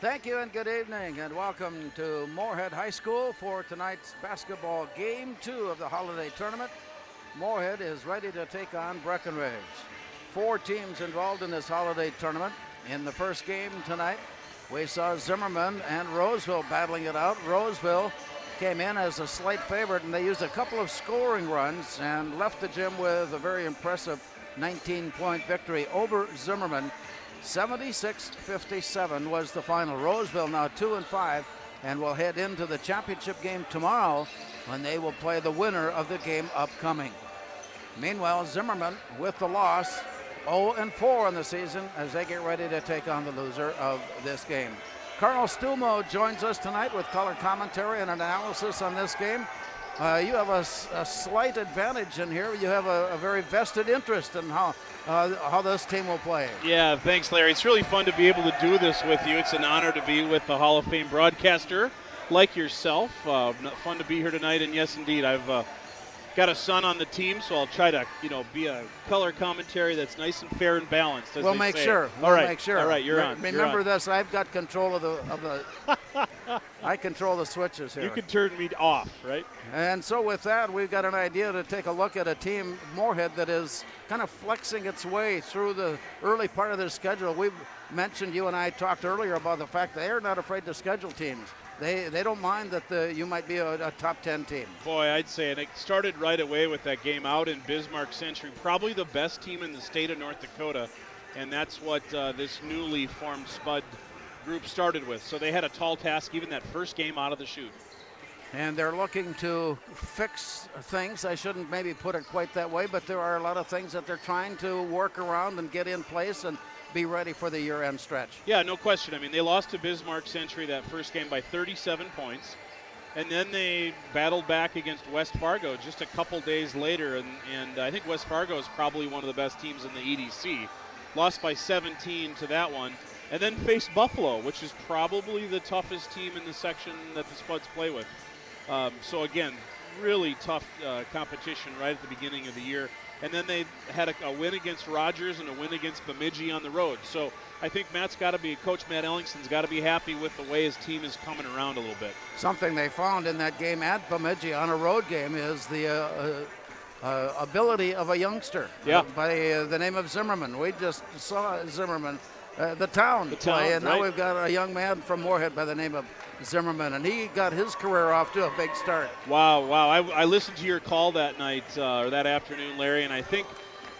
Thank you and good evening, and welcome to Moorhead High School for tonight's basketball game 2 of the holiday tournament. Moorhead is ready to take on Breckenridge. 4 teams involved in this holiday tournament. In the first game tonight, we saw Zimmerman and Roseville battling it out. Roseville came in as a slight favorite, and they used a couple of scoring runs and left the gym with a very impressive 19-point victory over Zimmerman. 76-57 was the final. Roseville now 2-5 and will head into the championship game tomorrow when they will play the winner of the game upcoming. Meanwhile, Zimmerman with the loss, 0-4 in the season as they get ready to take on the loser of this game. Carl Stumo joins us tonight with color commentary and analysis on this game. You have a slight advantage in here. You have a very vested interest in how this team will play. Yeah, thanks, Larry. It's really fun to be able to do this with you. It's an honor to be with the Hall of Fame broadcaster like yourself. Fun to be here tonight, and yes, indeed, I've got a son on the team, so I'll try to, be a color commentary that's nice and fair and balanced. We'll make sure. All right. Make sure. All right, you're on. Remember this. I've got control of the. I control the switches here. You can turn me off, right? And so with that, we've got an idea to take a look at a team, Moorhead, that is kind of flexing its way through the early part of their schedule. We've mentioned, you and I talked earlier about the fact that they're not afraid to schedule teams. They don't mind that you might be a top 10 team. Boy, I'd say, and it started right away with that game out in Bismarck Century, probably the best team in the state of North Dakota, and that's what this newly formed Spud group started with. So they had a tall task even that first game out of the chute. And they're looking to fix things. I shouldn't maybe put it quite that way, but there are a lot of things that they're trying to work around and get in place and be ready for the year-end stretch. Yeah, no question. I mean, they lost to Bismarck Century that first game by 37 points, and then they battled back against West Fargo just a couple days later, and I think West Fargo is probably one of the best teams in the EDC. Lost by 17 to that one, and then faced Buffalo, which is probably the toughest team in the section that the Spuds play with. So again, really tough competition right at the beginning of the year. And then they had a win against Rogers and a win against Bemidji on the road. So I think Coach Matt Ellingson's got to be happy with the way his team is coming around a little bit. Something they found in that game at Bemidji on a road game is the ability of a youngster by the name of Zimmerman. We just saw Zimmerman, the town play, and now we've got a young man from Moorhead by the name of Zimmerman, and he got his career off to a big start. Wow. I listened to your call that night, or that afternoon, Larry, and I think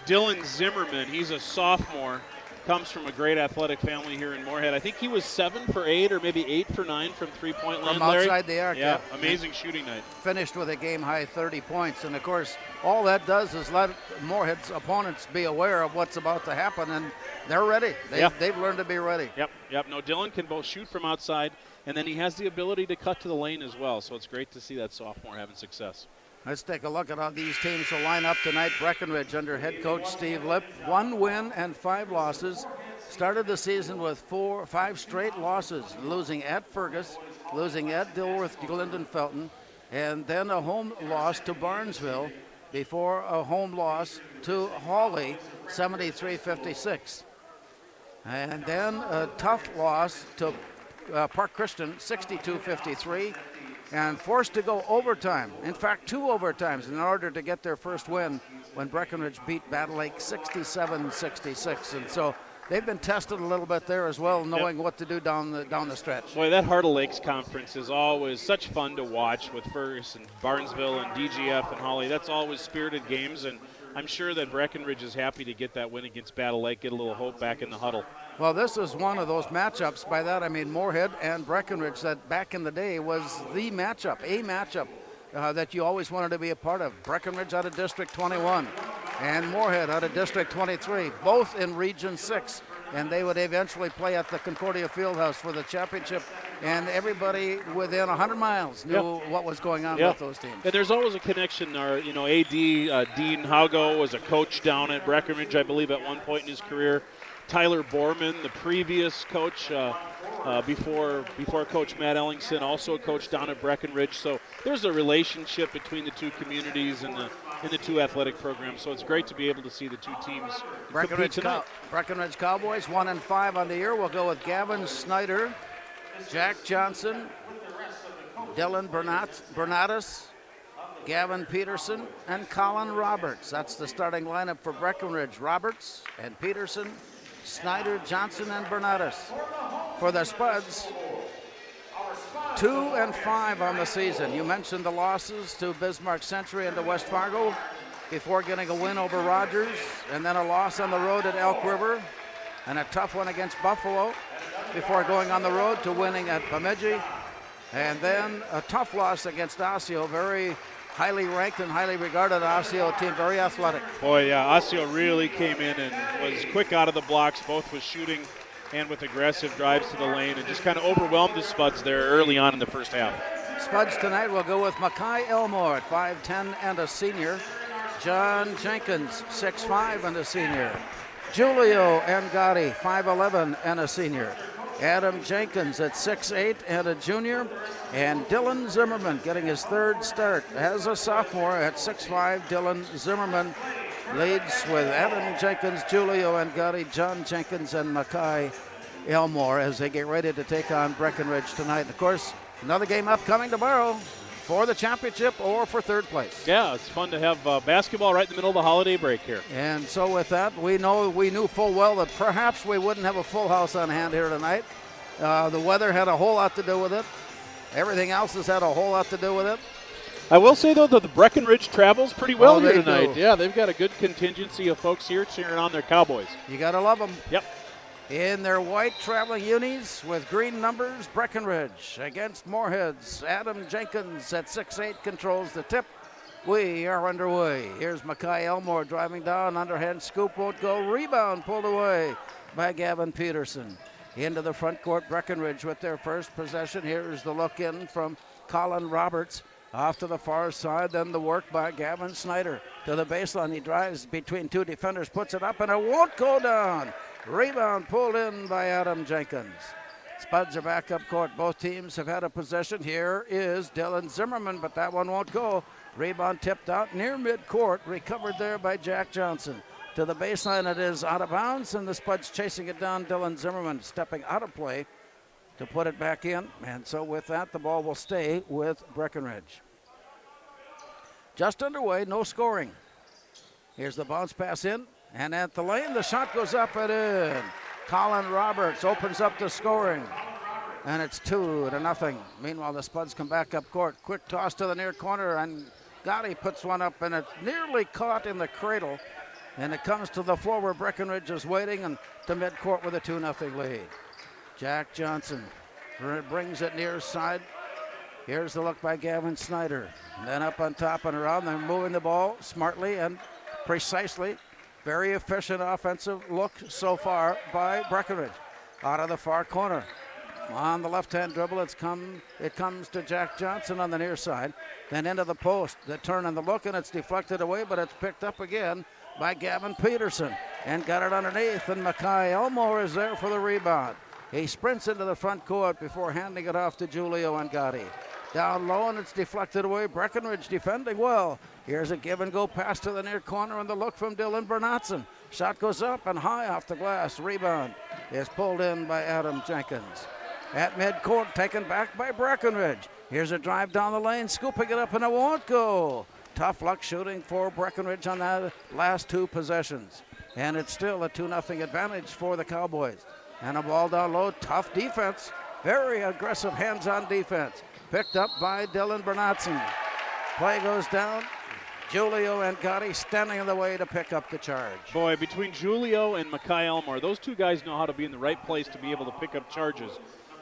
Dylan Zimmerman, he's a sophomore, comes from a great athletic family here in Moorhead. I think he was 7 for 8 or maybe 8 for 9 from three-point land, From Larry. outside the arc. Yeah, amazing shooting night. Finished with a game-high 30 points, and of course, all that does is let Moorhead's opponents be aware of what's about to happen, and they're ready. They've learned to be ready. Yep. No, Dylan can both shoot from outside, and then he has the ability to cut to the lane as well, so it's great to see that sophomore having success. Let's take a look at how these teams will line up tonight. Breckenridge under head coach Steve Lipp, 1 win and 5 losses. Started the season with 5 straight losses, losing at Fergus, losing at Dilworth, Glendon Felton, and then a home loss to Barnesville before a home loss to Hawley, 73-56. And then a tough loss to Park Christian, 62-53, and forced to go overtime. In fact, 2 overtimes in order to get their first win when Breckenridge beat Battle Lake 67-66. And so they've been tested a little bit there as well, knowing what to do down the stretch. Boy, that Heart of Lakes conference is always such fun to watch with Fergus and Barnesville and DGF and Hawley. That's always spirited games, and I'm sure that Breckenridge is happy to get that win against Battle Lake, get a little hope back in the huddle. Well, this is one of those matchups. By that I mean Moorhead and Breckenridge that back in the day was a matchup that you always wanted to be a part of. Breckenridge out of District 21 and Moorhead out of District 23, both in Region 6. And they would eventually play at the Concordia Fieldhouse for the championship. And everybody within 100 miles knew what was going on with those teams. And there's always a connection. Our, AD Dean Haugo was a coach down at Breckenridge, I believe, at one point in his career. Tyler Borman, the previous coach before Coach Matt Ellingson, also a coach down at Breckenridge. So there's a relationship between the two communities and the two athletic programs. So it's great to be able to see the two teams compete tonight. Breckenridge Cowboys 1-5 on the year. We'll go with Gavin Snyder Jack Johnson, Dylan Bernatus, Gavin Peterson, and Colin Roberts. That's the starting lineup for Breckenridge. Roberts and Peterson, Snyder, Johnson, and Bernatus. For the Spuds, 2-5 on the season. You mentioned the losses to Bismarck Century and to West Fargo before getting a win over Rogers, and then a loss on the road at Elk River, and a tough one against Buffalo before going on the road to winning at Bemidji, and then a tough loss against Osseo, very highly ranked and highly regarded Osseo team, very athletic. Boy, yeah, Osseo really came in and was quick out of the blocks, both with shooting and with aggressive drives to the lane, and just kind of overwhelmed the Spuds there early on in the first half. Spuds tonight will go with Mackay Elmore at 5'10" and a senior. John Jenkins, 6'5" and a senior. Julio Angadi, 5'11" and a senior. Adam Jenkins at 6'8" and a junior. And Dylan Zimmerman getting his third start as a sophomore at 6'5". Dylan Zimmerman leads with Adam Jenkins, Julio Angadi, John Jenkins, and Mackay Elmore as they get ready to take on Breckenridge tonight. Of course, another game upcoming tomorrow for the championship or for third place. Yeah, it's fun to have basketball right in the middle of the holiday break here. And so with that, we knew full well that perhaps we wouldn't have a full house on hand here tonight. The weather had a whole lot to do with it. Everything else has had a whole lot to do with it. I will say, though, that the Breckenridge travels pretty well here tonight. Do. Yeah, they've got a good contingency of folks here cheering on their Cowboys. You got to love them. Yep. In their white traveling unis with green numbers, Breckenridge against Moorheads. Adam Jenkins at 6'8" controls the tip. We are underway. Here's Mackay Elmore driving down. Underhand scoop won't go. Rebound pulled away by Gavin Peterson. Into the front court, Breckenridge with their first possession. Here's the look in from Colin Roberts. Off to the far side, then the work by Gavin Snyder. To the baseline, he drives between two defenders, puts it up, and it won't go down. Rebound pulled in by Adam Jenkins. Spuds are back up court. Both teams have had a possession. Here is Dylan Zimmerman, but that one won't go. Rebound tipped out near midcourt, recovered there by Jack Johnson. To the baseline, it is out of bounds, and the Spuds chasing it down. Dylan Zimmerman stepping out of play to put it back in. And so with that, the ball will stay with Breckenridge. Just underway, no scoring. Here's the bounce pass in, and at the lane, the shot goes up and in. Colin Roberts opens up the scoring, and it's 2-0. Meanwhile, the Spuds come back up court. Quick toss to the near corner, and Gotti puts one up, and it's nearly caught in the cradle. And it comes to the floor where Breckenridge is waiting, and to midcourt with a 2-0 lead. Jack Johnson brings it near side. Here's the look by Gavin Snyder. And then up on top and around. They're moving the ball smartly and precisely. Very efficient offensive look so far by Breckenridge. Out of the far corner. On the left-hand dribble, it comes to Jack Johnson on the near side. Then into the post. The turn and the look, and it's deflected away, but it's picked up again by Gavin Peterson. And got it underneath, and Mackay Elmore is there for the rebound. He sprints into the front court before handing it off to Julio Angadi. Down low, and it's deflected away. Breckenridge defending well. Here's a give-and-go pass to the near corner, and the look from Dylan Bernatson. Shot goes up and high off the glass. Rebound is pulled in by Adam Jenkins. At midcourt, taken back by Breckenridge. Here's a drive down the lane, scooping it up, and it won't go. Tough luck shooting for Breckenridge on that last two possessions. And it's still a 2-0 advantage for the Cowboys. And a ball down low, tough defense. Very aggressive hands-on defense. Picked up by Dylan Bernatson. Play goes down. Julio and Gotti standing in the way to pick up the charge. Boy, between Julio and Mackay Elmore, those two guys know how to be in the right place to be able to pick up charges.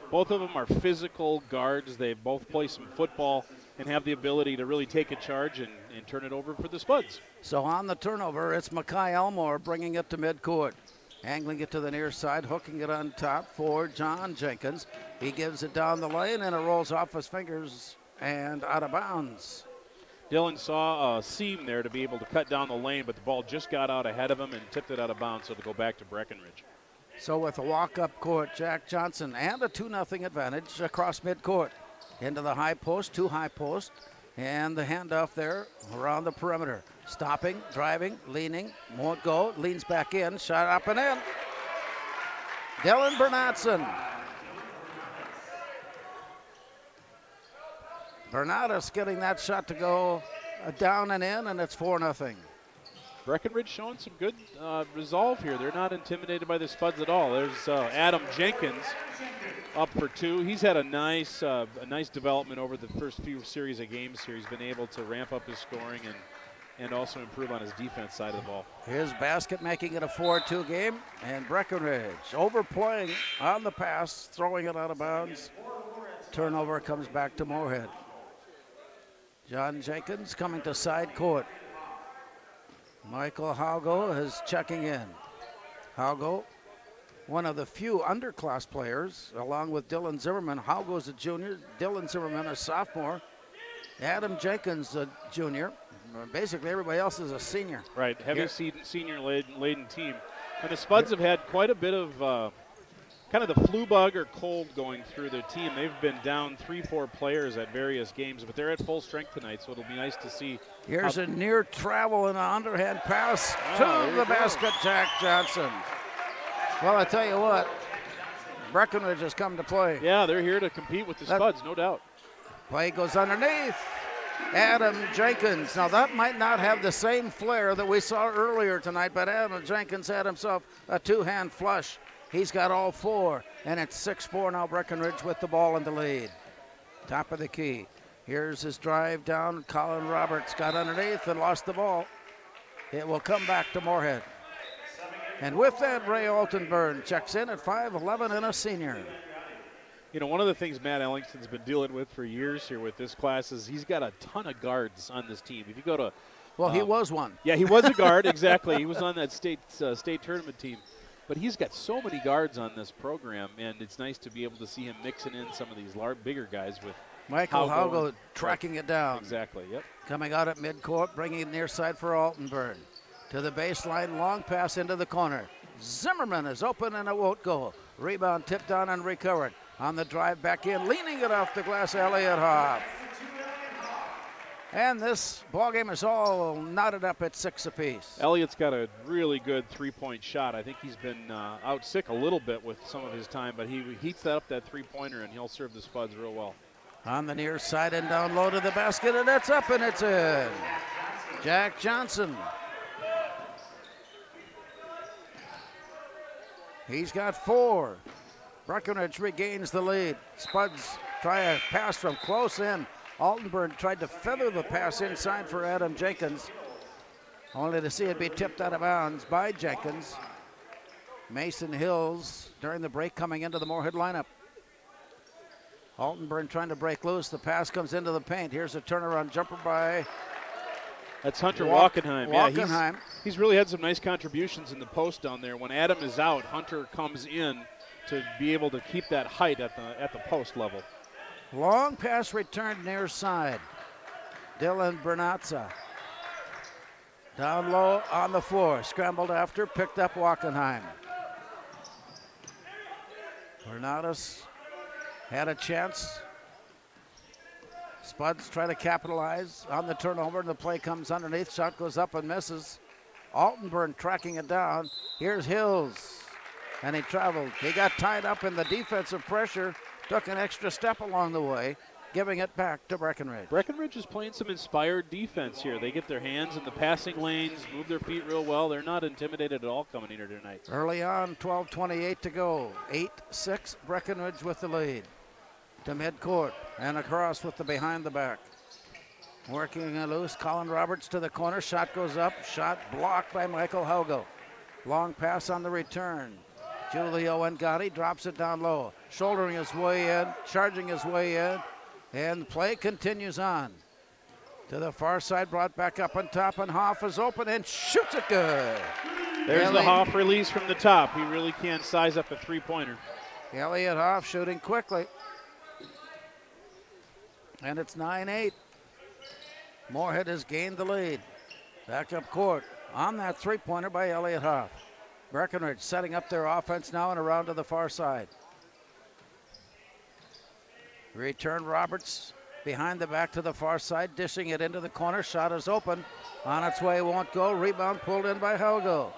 Both of them are physical guards. They both play some football and have the ability to really take a charge and turn it over for the Spuds. So on the turnover, it's Mackay Elmore bringing it to midcourt. Angling it to the near side, hooking it on top for John Jenkins. He gives it down the lane, and it rolls off his fingers and out of bounds. Dylan saw a seam there to be able to cut down the lane, but the ball just got out ahead of him and tipped it out of bounds, so to go back to Breckenridge. So with a walk up court, Jack Johnson, and a 2-0 advantage across midcourt. Into the high post, two high post, and the handoff there around the perimeter. Stopping, driving, leaning, won't go, leans back in, shot up and in. Dylan Bernatson. Bernatus getting that shot to go down and in, and it's 4-0. Breckenridge showing some good resolve here. They're not intimidated by the Spuds at all. There's Adam Jenkins up for 2. He's had a nice development over the first few series of games here. He's been able to ramp up his scoring and also improve on his defense side of the ball. His basket making it a 4-2 game, and Breckenridge overplaying on the pass, throwing it out of bounds. Turnover comes back to Moorhead. John Jenkins coming to side court. Michael Haugo is checking in. Haugo, one of the few underclass players, along with Dylan Zimmerman. Haugo's a junior, Dylan Zimmerman a sophomore, Adam Jenkins a junior. Basically everybody else is a senior. Right, heavy senior laden team. And the Spuds have had quite a bit of kind of the flu bug or cold going through their team. They've been down 3-4 players at various games, but they're at full strength tonight, so it'll be nice to see. Here's a near travel and an underhand pass to the basket, Jack Johnson. Well, I tell you what, Breckenridge has come to play. Yeah, they're here to compete with the Spuds, no doubt. Play goes underneath. Adam Jenkins. Now that might not have the same flair that we saw earlier tonight, but Adam Jenkins had himself a 2-hand flush. He's got all 4, and it's 6-4 now. Breckenridge with the ball in the lead. Top of the key. Here's his drive down. Colin Roberts got underneath and lost the ball. It will come back to Moorhead. And with that, Ray Altenburn checks in at 5'11" and a senior. You know, one of the things Matt Ellington's been dealing with for years here with this class is he's got a ton of guards on this team. If you go to, well, he was one. Yeah, he was a guard, exactly. He was on that state tournament team. But he's got so many guards on this program, and it's nice to be able to see him mixing in some of these bigger guys with Michael Haugo tracking it down. Exactly, yep. Coming out at midcourt, bringing it near side for Altenburn. To the baseline, long pass into the corner. Zimmerman is open and it won't go. Rebound tipped down and recovered. On the drive back in, leaning it off the glass, Elliott Hoff. And this ball game is all knotted up at 6 apiece. Elliott's got a really good three-point shot. I think he's been out sick a little bit with some of his time, but he heats that three-pointer, and he'll serve the Spuds real well. On the near side and down low to the basket, and it's up and it's in. Jack Johnson. He's got 4. Breckenridge regains the lead. Spuds try a pass from close in. Altenburn tried to feather the pass inside for Adam Jenkins, only to see it be tipped out of bounds by Jenkins. Mason Hills during the break coming into the Moorhead lineup. Altenburn trying to break loose. The pass comes into the paint. Here's a turnaround jumper by That's Hunter Walkenheim. Walkenheim. Yeah, he's really had some nice contributions in the post down there. When Adam is out, Hunter comes in to be able to keep that height at the post level. Long pass returned near side. Dylan Bernatza. Down low on the floor. Scrambled after, picked up Walkenheim. Bernatus had a chance. Spuds try to capitalize on the turnover, and the play comes underneath. Shot goes up and misses. Altenburn tracking it down. Here's Hills, and he traveled. He got tied up in the defensive pressure, took an extra step along the way, giving it back to Breckenridge. Breckenridge is playing some inspired defense here. They get their hands in the passing lanes, move their feet real well. They're not intimidated at all coming in here tonight. Early on, 12:28 to go. 8-6, Breckenridge with the lead. To midcourt and across with the behind the back. Working it loose, Colin Roberts to the corner. Shot goes up, shot blocked by Michael Haugo. Long pass on the return. Julio Ngati drops it down low. Shouldering his way in, charging his way in. And the play continues on. To the far side, brought back up on top, and Hoff is open and shoots it good. There's the Hoff release from the top. He really can't size up a three-pointer. Elliott Hoff shooting quickly. And it's 9-8. Moorhead has gained the lead. Back up court on that three-pointer by Elliott Hoff. Breckenridge setting up their offense now and around to the far side. Return Roberts behind the back to the far side, dishing it into the corner. Shot is open. On its way, won't go. Rebound pulled in by Haugo.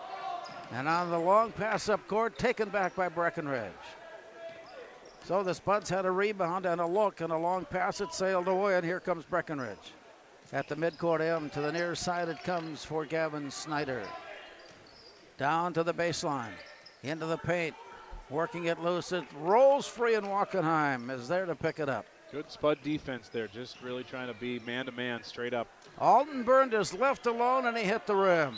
And on the long pass up court, taken back by Breckenridge. So the Spuds had a rebound and a look and a long pass. It sailed away, and here comes Breckenridge. At the midcourt end to the near side it comes for Gavin Snyder. Down to the baseline, into the paint, working it loose. It rolls free, and Wachenheim is there to pick it up. Good Spud defense there, just really trying to be man-to-man straight up. Altenburn is left alone, and he hit the rim.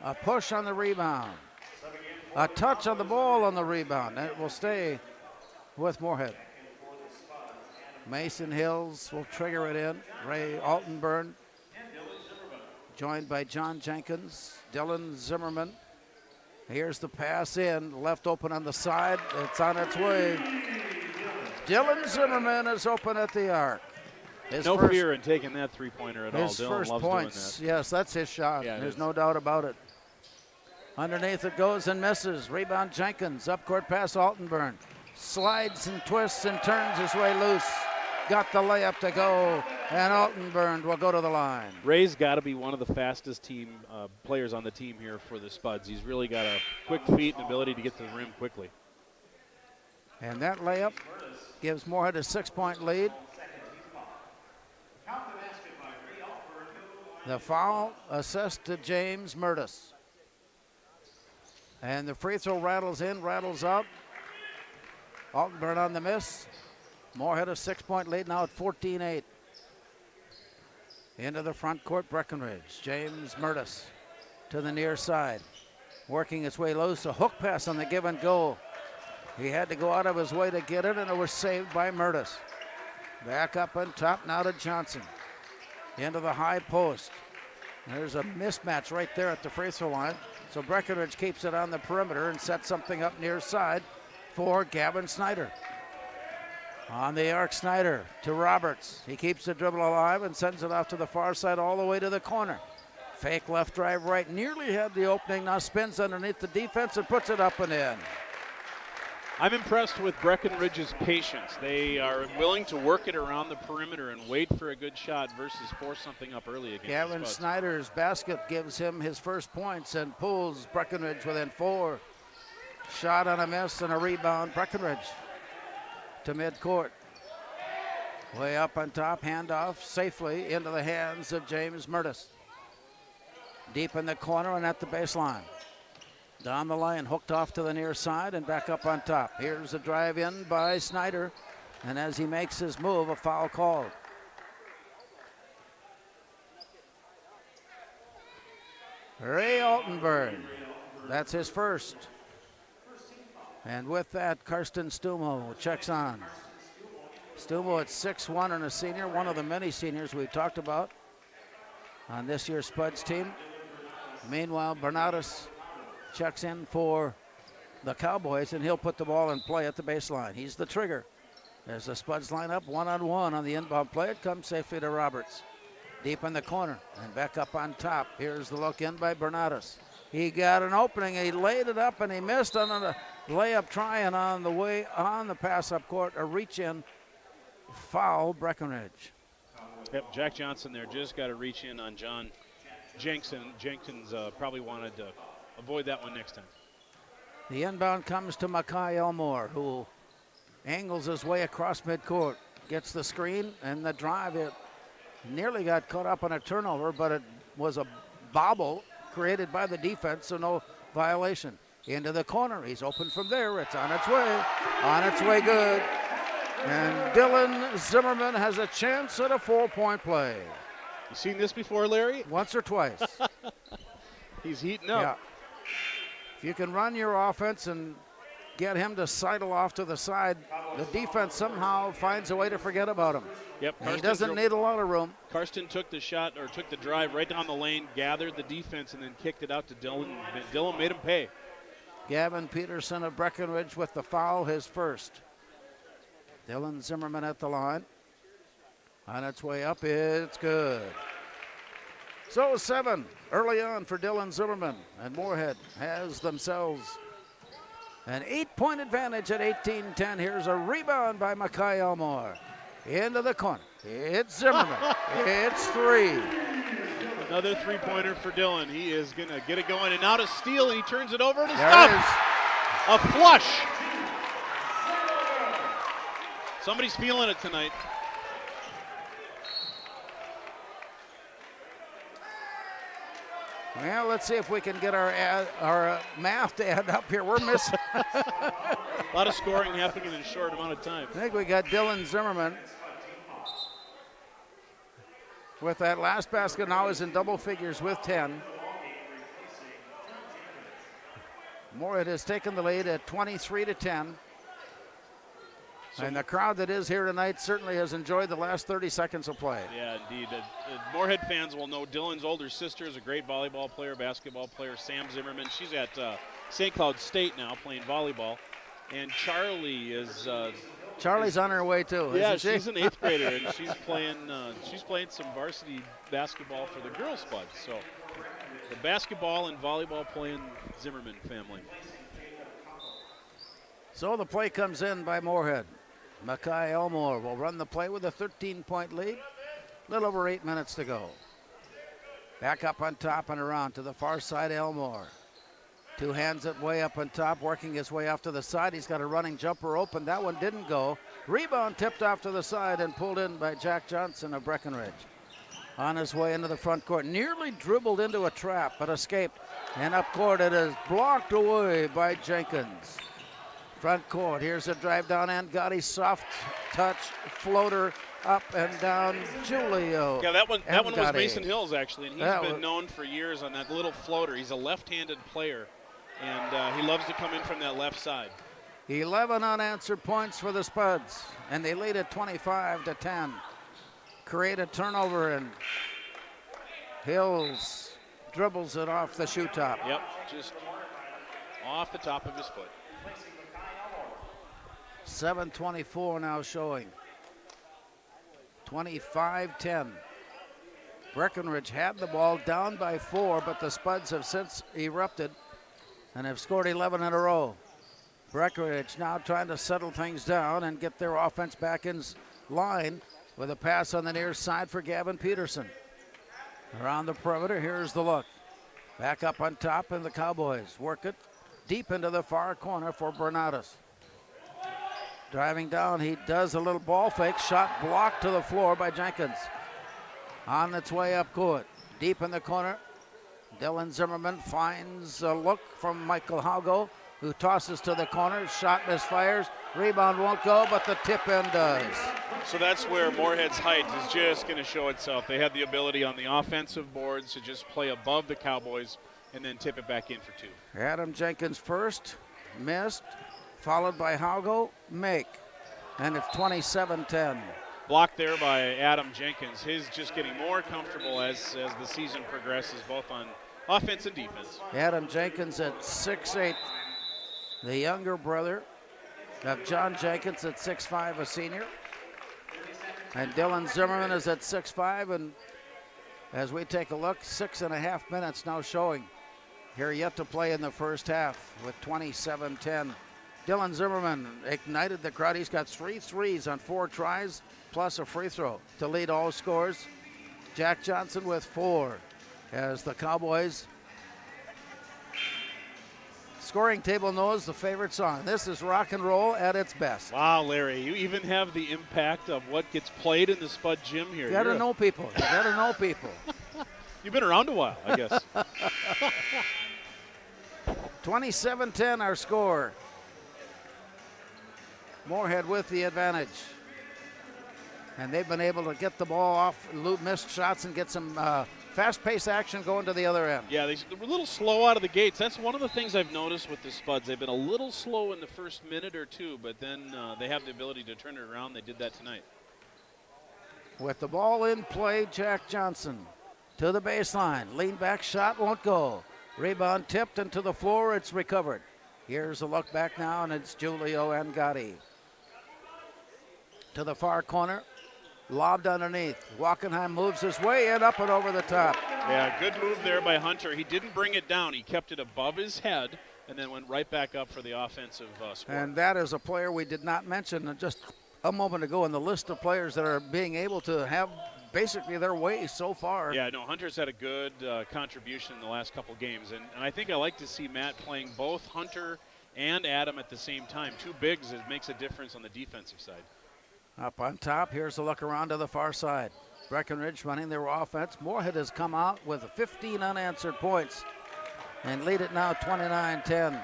A push on the rebound. A touch on the ball on the rebound, and it will stay with Moorhead. Mason Hills will trigger it in. Ray Altenburn, joined by John Jenkins, Dylan Zimmerman. Here's the pass in, left open on the side. It's on its way. Dylan Zimmerman is open at the arc. No fear in taking that three-pointer at all. His Dylan first loves points, doing that. yes, that's his shot. Yeah, There's no doubt about it. Underneath it goes and misses. Rebound Jenkins, up-court pass Altenburn. Slides and twists and turns his way loose. Got the layup to go, and Altenburn will go to the line. Ray's got to be one of the fastest players on the team here for the Spuds. He's really got a quick feet and ability to get to the rim quickly. And that layup gives Moorhead a 6-point lead. The foul assessed to James Murtis. And the free throw rattles in, rattles out. Altenburn on the miss. Moorhead a 6-point lead now at 14-8. Into the front court, Breckenridge. James Murtis to the near side. Working its way loose, a hook pass on the give and go. He had to go out of his way to get it, and it was saved by Murtis. Back up on top now to Johnson. Into the high post. There's a mismatch right there at the free throw line. So Breckenridge keeps it on the perimeter and sets something up near side for Gavin Snyder. On the arc, Snyder to Roberts. He keeps the dribble alive and sends it off to the far side all the way to the corner. Fake left drive right, nearly had the opening, now spins underneath the defense and puts it up and in. I'm impressed with Breckenridge's patience. They are willing to work it around the perimeter and wait for a good shot versus force something up early against Gavin the Spuds. Snyder's basket gives him his first points and pulls Breckenridge within 4. Shot on a miss and a rebound. Breckenridge to midcourt. Way up on top, handoff safely into the hands of James Murtis. Deep in the corner and at the baseline. Down the lane, hooked off to the near side and back up on top. Here's a drive in by Snyder, and as he makes his move, a foul called. Ray Altenburn, that's his first. And with that, Karsten Stumo checks on. Stumo at 6'1" and a senior, one of the many seniors we've talked about on this year's Spuds team. Meanwhile, Bernatus checks in for the Cowboys, and he'll put the ball in play at the baseline. He's the trigger. As the Spuds line up one-on-one on the inbound play, it comes safely to Roberts. Deep in the corner and back up on top. Here's the look in by Bernatus. He got an opening. He laid it up and he missed on a layup trying on the way on the pass up court. A reach in foul, Breckenridge. Yep, Jack Johnson there just got to reach in on John Jenkins probably wanted to avoid that one next time. The inbound comes to Makai Elmore, who angles his way across midcourt. Gets the screen and the drive. It nearly got caught up on a turnover, but it was a bobble created by the defense, so no violation. Into the corner. He's open from there. It's on its way. On its way good. And Dylan Zimmerman has a chance at a 4-point play. You seen this before, Larry? Once or twice. He's heating up. Yeah. If you can run your offense and get him to sidle off to the side, the defense somehow finds a way to forget about him. Yep. He doesn't need a lot of room. Karsten took the shot, or took the drive right down the lane, gathered the defense, and then kicked it out to Dylan. Dylan made him pay. Gavin Peterson of Breckenridge with the foul, his first. Dylan Zimmerman at the line. On its way up, it's good. So 7 early on for Dylan Zimmerman, and Moorhead has themselves an 8-point advantage at 18-10. Here's a rebound by Makai Elmore. Into the corner. It's Zimmerman. It's 3. Another three-pointer for Dylan. He is going to get it going, and now to steal, and he turns it over to There Stuff. it is. A flush. Somebody's feeling it tonight. Well, let's see if we can get our math to add up here. We're missing. A lot of scoring happening in a short amount of time. I think we got Dylan Zimmerman with that last basket. Now is in double figures with 10. Moorhead has taken the lead at 23-10. And the crowd that is here tonight certainly has enjoyed the last 30 seconds of play. Yeah, indeed. Moorhead fans will know Dylan's older sister is a great volleyball player, basketball player, Sam Zimmerman. She's at St. Cloud State now playing volleyball. And Charlie is... Charlie's on her way too, yeah, isn't she? she's an 8th grader, and she's playing some varsity basketball for the girls' squad. So the basketball and volleyball playing Zimmerman family. So the play comes in by Moorhead. Mackay Elmore will run the play with a 13-point lead. A little over 8 minutes to go. Back up on top and around to the far side, Elmore. Two hands it way up on top, working his way off to the side. He's got a running jumper open. That one didn't go. Rebound tipped off to the side and pulled in by Jack Johnson of Breckenridge. On his way into the front court. Nearly dribbled into a trap, but escaped. And up court, it is blocked away by Jenkins. Front court, here's a drive down Angotti, soft touch, floater, up and down, Julio. Yeah, that one was Angotti. Mason Hills, actually, and he's been known for years on that little floater. He's a left-handed player, and he loves to come in from that left side. 11 unanswered points for the Spuds, and they lead at 25-10. Create a turnover, and Hills dribbles it off the shoe top. Yep, just off the top of his foot. 7:24 now showing. 25-10. Breckenridge had the ball down by 4, but the Spuds have since erupted and have scored 11 in a row. Breckenridge now trying to settle things down and get their offense back in line with a pass on the near side for Gavin Peterson. Around the perimeter, here's the look. Back up on top, and the Cowboys work it deep into the far corner for Bernatus. Driving down, he does a little ball fake. Shot blocked to the floor by Jenkins. On its way up court. Deep in the corner. Dylan Zimmerman finds a look from Michael Haugo, who tosses to the corner. Shot misfires. Rebound won't go, but the tip in does. So that's where Moorhead's height is just going to show itself. They have the ability on the offensive boards to just play above the Cowboys and then tip it back in for 2. Adam Jenkins first. Missed. Followed by Haugo, make. And it's 27-10. Blocked there by Adam Jenkins. His just getting more comfortable as the season progresses, both on offense and defense. Adam Jenkins at 6'8", the younger brother of John Jenkins at 6'5", a senior. And Dylan Zimmerman is at 6'5", and as we take a look, 6.5 minutes now showing. Here yet to play in the first half with 27-10. Dylan Zimmerman ignited the crowd. He's got 3 threes on 4 tries, plus a free throw to lead all scores. Jack Johnson with 4 as the Cowboys scoring table knows the favorite song. This is rock and roll at its best. Wow, Larry, you even have the impact of what gets played in the Spud Gym here. You gotta know people. You gotta know people. You've been around a while, I guess. 27-10 our score. Moorhead with the advantage. And they've been able to get the ball off, missed shots, and get some fast-paced action going to the other end. Yeah, they were a little slow out of the gates. That's one of the things I've noticed with the Spuds. They've been a little slow in the first minute or two, but then they have the ability to turn it around. They did that tonight. With the ball in play, Jack Johnson to the baseline. Lean back shot won't go. Rebound tipped into the floor. It's recovered. Here's a look back now, and it's Julio Angotti. To the far corner. Lobbed underneath. Walkenheim moves his way in, up and over the top. Yeah, good move there by Hunter. He didn't bring it down. He kept it above his head and then went right back up for the offensive score. And that is a player we did not mention just a moment ago in the list of players that are being able to have basically their way so far. Yeah, no, Hunter's had a good contribution in the last couple games. And I think I like to see Matt playing both Hunter and Adam at the same time. 2 bigs, it makes a difference on the defensive side. Up on top, here's a look around to the far side. Breckenridge running their offense. Moorhead has come out with 15 unanswered points and lead it now 29-10.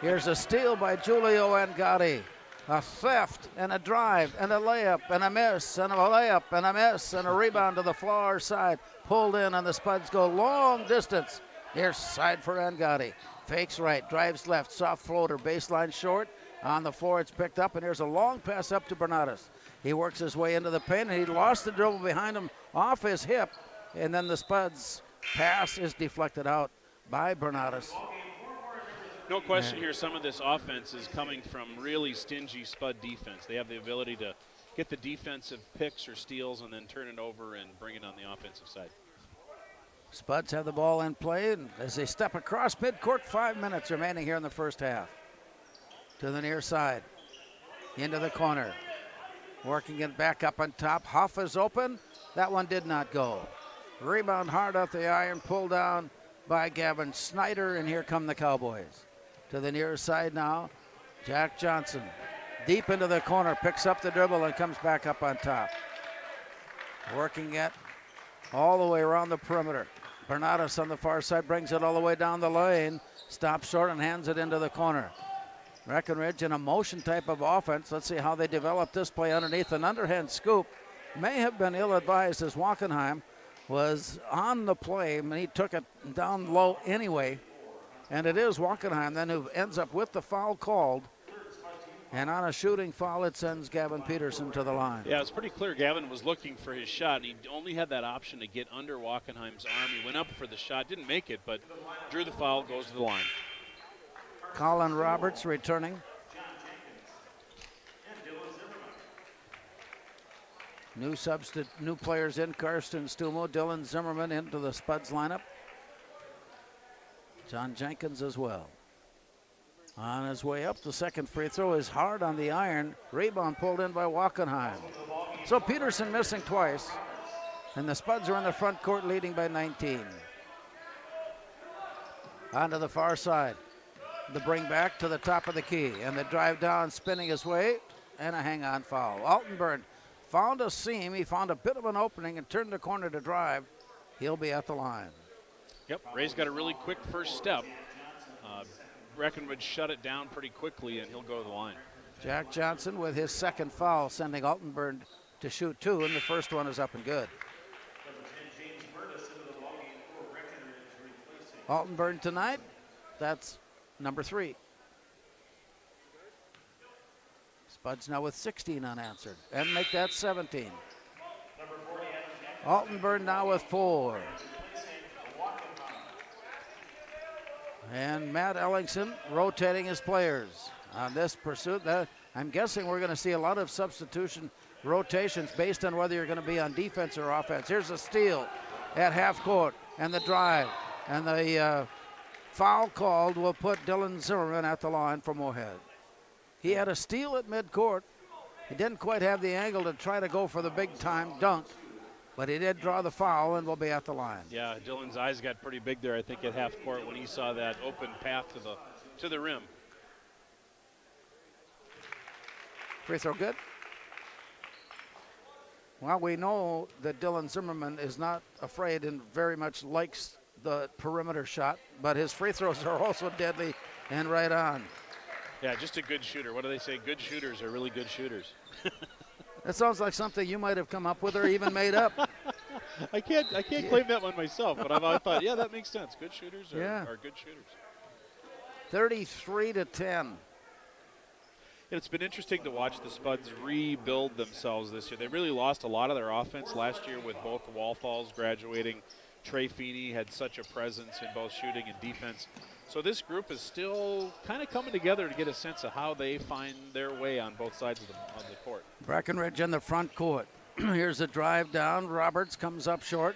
Here's a steal by Giulio Angati. A theft and a drive and a layup and a miss and a layup and a miss and a rebound to the far side. Pulled in and the Spuds go long distance. Here's side for Angati. Fakes right, drives left, soft floater, baseline short. On the floor, it's picked up, and here's a long pass up to Bernatus. He works his way into the paint, and he lost the dribble behind him off his hip, and then the Spuds' pass is deflected out by Bernatus. No question here, some of this offense is coming from really stingy Spud defense. They have the ability to get the defensive picks or steals and then turn it over and bring it on the offensive side. Spuds have the ball in play, and as they step across midcourt, 5 minutes remaining here in the first half. To the near side, into the corner. Working it back up on top. Huff is open. That one did not go. Rebound hard off the iron, pulled down by Gavin Snyder, and here come the Cowboys. To the near side now, Jack Johnson. Deep into the corner, picks up the dribble and comes back up on top. Working it all the way around the perimeter. Bernatus on the far side brings it all the way down the lane. Stops short and hands it into the corner. Breckenridge in a motion type of offense. Let's see how they develop this play underneath. An underhand scoop may have been ill-advised as Wachenheim was on the play, and he took it down low anyway. And it is Wachenheim then who ends up with the foul called. And on a shooting foul, it sends Gavin Peterson to the line. Yeah, it's pretty clear Gavin was looking for his shot, and he only had that option to get under Wachenheim's arm. He went up for the shot, didn't make it, but drew the foul, goes to the line. Colin Roberts returning. New players in. Karsten Stumo, Dylan Zimmerman into the Spuds lineup. John Jenkins as well. On his way up, the second free throw is hard on the iron. Rebound pulled in by Wachenheim. So Peterson missing twice. And the Spuds are in the front court leading by 19. On to the far side. The bring back to the top of the key, and the drive down, spinning his way, and a hang-on foul. Altenburn found a seam. He found a bit of an opening and turned the corner to drive. He'll be at the line. Yep, Ray's got a really quick first step. Breckenridge shut it down pretty quickly, and he'll go to the line. Jack Johnson with his second foul, sending Altenburn to shoot two, and the first one is up and good. Altenburn tonight, that's number 3. Spuds now with 16 unanswered and make that 17. Altenburn now with 4. And Matt Ellingson rotating his players on this pursuit. I'm guessing we're going to see a lot of substitution rotations based on whether you're going to be on defense or offense. Here's a steal at half court and the drive, and the foul called will put Dylan Zimmerman at the line for Moorhead. He had a steal at midcourt. He didn't quite have the angle to try to go for the big-time dunk, but he did draw the foul and will be at the line. Yeah, Dylan's eyes got pretty big there, I think, at half court when he saw that open path to the rim. Free throw good? Well, we know that Dylan Zimmerman is not afraid and very much likes the perimeter shot, but his free throws are also deadly and right on. Yeah, just a good shooter. What do they say? Good shooters are really good shooters. That sounds like something you might have come up with or even made up. I can't claim that one myself, but I thought, yeah, that makes sense. Good shooters are good shooters. 33-10. It's been interesting to watch the Spuds rebuild themselves this year. They really lost a lot of their offense last year with both Wallfalls graduating. Trey Feeney had such a presence in both shooting and defense. So this group is still kind of coming together to get a sense of how they find their way on both sides of the court. Breckenridge in the front court. Here's a drive down. Roberts comes up short,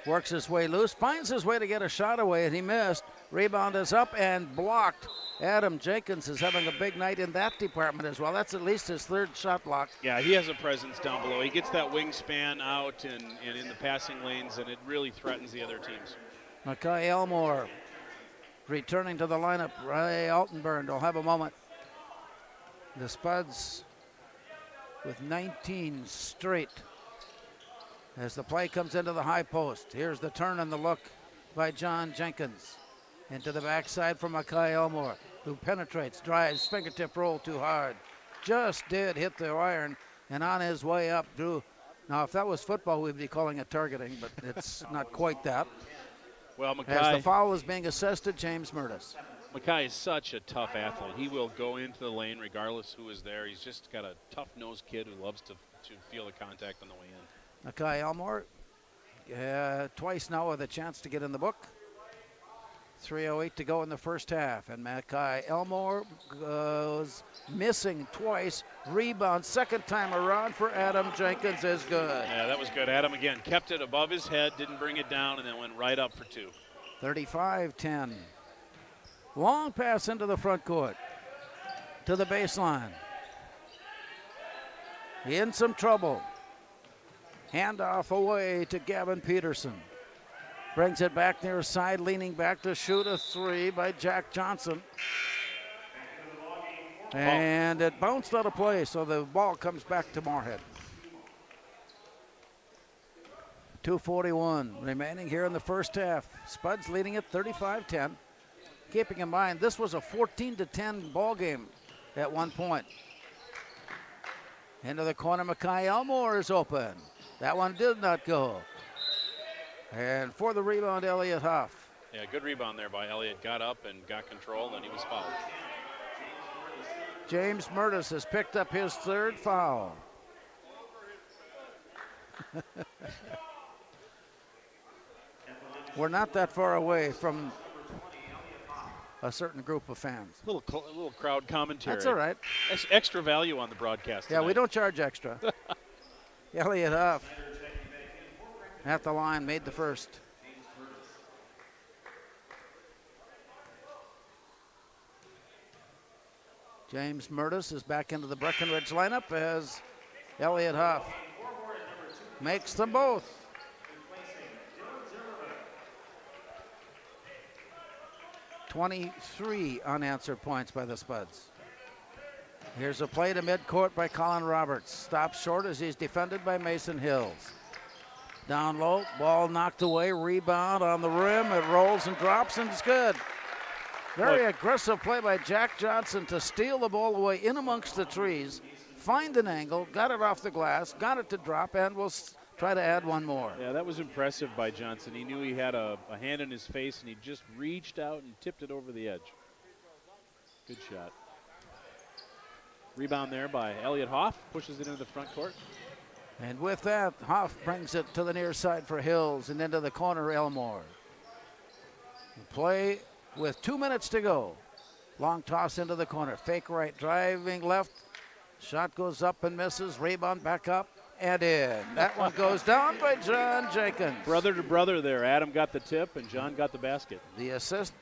works his way loose, finds his way to get a shot away, and he missed. Rebound is up and blocked. Adam Jenkins is having a big night in that department as well. That's at least his third shot block. Yeah, he has a presence down below. He gets that wingspan out and in the passing lanes, and it really threatens the other teams. Mackay Elmore returning to the lineup. Ray Altenburn will have a moment. The Spuds with 19 straight. As the play comes into the high post, here's the turn and the look by John Jenkins. Into the backside for Mackay Elmore, who penetrates, drives, fingertip roll too hard. Just did hit the iron, and on his way up drew. Now, if that was football, we'd be calling it targeting, but it's not quite that. Well, Mackay, as the foul is being assessed to James Murtis. Mackay is such a tough athlete. He will go into the lane regardless who is there. He's just got a tough-nosed kid who loves to feel the contact on the way in. Mackay Elmore, twice now with a chance to get in the book. 3:08 to go in the first half, and Mackay Elmore goes missing twice. Rebound second time around for Adam Jenkins is good. Yeah, that was good. Adam again kept it above his head, didn't bring it down, and then went right up for two. 35-10. Long pass into the front court to the baseline. In some trouble. Handoff away to Gavin Peterson. Brings it back near side, leaning back to shoot a three by Jack Johnson. And it bounced out of play, so the ball comes back to Moorhead. 2:41 remaining here in the first half. Spuds leading it 35-10. Keeping in mind, this was a 14-10 ball game at one point. Into the corner, Mackay Elmore is open. That one did not go. And for the rebound, Elliott Huff. Yeah, good rebound there by Elliott. Got up and got control, and then he was fouled. James Murtis has picked up his third foul. We're not that far away from a certain group of fans. Little crowd commentary. That's all right. Extra value on the broadcast Yeah, tonight. we don't charge extra. Elliott Huff at the line, made the first. James Murtis is back into the Breckenridge lineup as Elliott Huff makes them both. .23 unanswered points by the Spuds. Here's a play to midcourt by Colin Roberts. Stops short as he's defended by Mason Hills. Down low, ball knocked away, rebound on the rim. It rolls and drops, and it's good. Very aggressive play by Jack Johnson to steal the ball away in amongst the trees, find an angle, got it off the glass, got it to drop, and we'll try to add one more. Yeah, that was impressive by Johnson. He knew he had a hand in his face, and he just reached out and tipped it over the edge. Good shot. Rebound there by Elliott Hoff, pushes it into the front court. And with that, Hoff brings it to the near side for Hills and into the corner, Elmore. Play with 2 minutes to go. Long toss into the corner. Fake right, driving left. Shot goes up and misses. Rebound back up and in. That one goes down by John Jenkins. Brother to brother there. Adam got the tip and John got the basket. The assist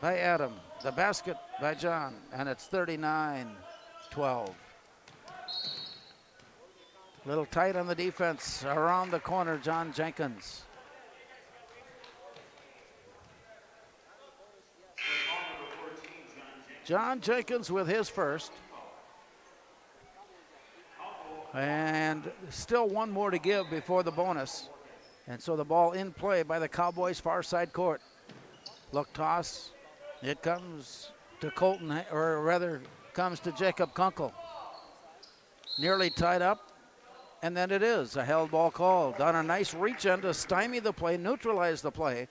by Adam. The basket by John. And it's 39-12. Little tight on the defense. Around the corner, John Jenkins. John Jenkins with his first. And still one more to give before the bonus. And so the ball in play by the Cowboys' far side court. Look toss. It comes to Colton, or rather comes to Jacob Kunkel. Nearly tied up. And then it is a held ball called on a nice reach in to stymie the play, neutralize the play.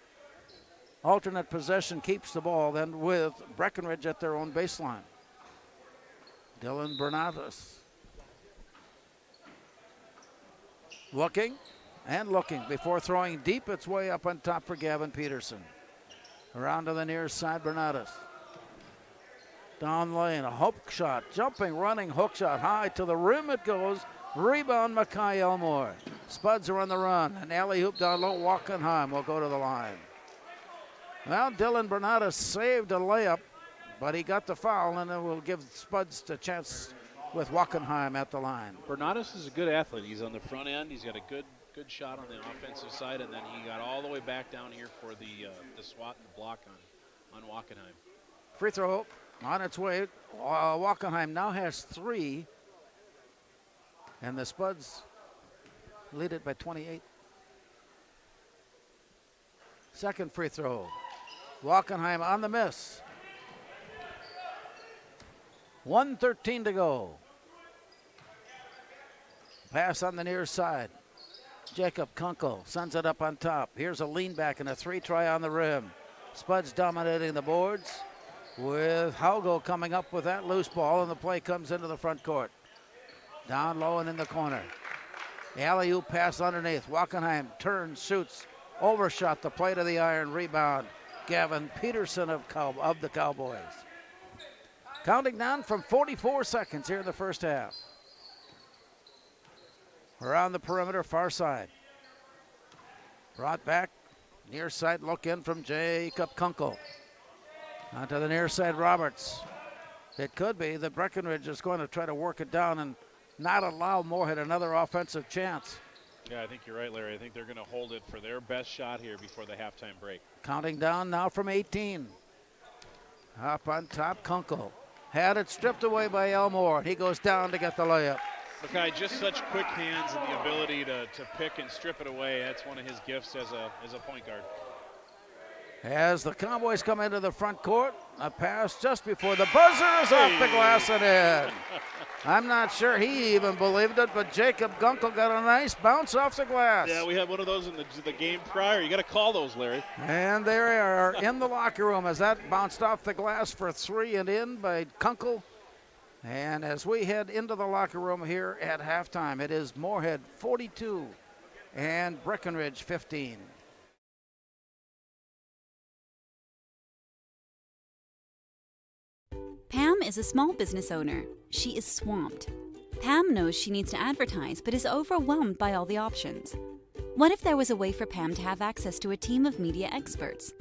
Alternate possession keeps the ball then with Breckenridge at their own baseline. Dylan Bernatus looking and looking before throwing deep its way up on top for Gavin Peterson. Around to the near side, Bernatus. Down lane, a hook shot, jumping, running hook shot, high to the rim it goes. Rebound, Mackay Elmore. Spuds are on the run. An alley-oop down low. Wackenheim will go to the line. Well, Dylan Bernatus saved a layup, but he got the foul, and it will give Spuds a chance with Wackenheim at the line. Bernatus is a good athlete. He's on the front end. He's got a good shot on the offensive side, and then he got all the way back down here for the swat and the block on Wackenheim. Free throw on its way. Wackenheim now has 3. And the Spuds lead it by 28. Second free throw. Walkenheim on the miss. 1:13 to go. Pass on the near side. Jacob Kunkel sends it up on top. Here's a lean back and a 3-try on the rim. Spuds dominating the boards with Haugo coming up with that loose ball, and the play comes into the front court. Down low and in the corner. The alley-oop pass underneath. Walkenheim turns, shoots, overshot the play to the iron, rebound. Gavin Peterson of the Cowboys. Counting down from 44 seconds here in the first half. Around the perimeter, far side. Brought back, near side look in from Jacob Kunkel. Onto the near side, Roberts. It could be that Breckenridge is going to try to work it down and not allow Moorhead another offensive chance. Yeah, I think you're right, Larry. I think they're going to hold it for their best shot here before the halftime break. Counting down now from 18. Up on top, Kunkel. Had it stripped away by Elmore. He goes down to get the layup. Mackay, just such quick hands and the ability to pick and strip it away. That's one of his gifts as a point guard. As the Cowboys come into the front court, a pass just before the buzzer is off the glass and in. I'm not sure he even believed it, but Jacob Kunkel got a nice bounce off the glass. Yeah, we had one of those in the game prior. You got to call those, Larry. And they are in the locker room as that bounced off the glass for 3 and in by Kunkel. And as we head into the locker room here at halftime, it is Moorhead 42 and Breckenridge 15. Pam is a small business owner. She is swamped. Pam knows she needs to advertise, but is overwhelmed by all the options. What if there was a way for Pam to have access to a team of media experts?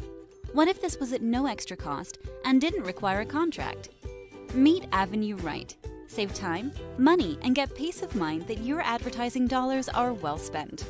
What if this was at no extra cost and didn't require a contract? Meet Avenue Right. Save time, money, and get peace of mind that your advertising dollars are well spent.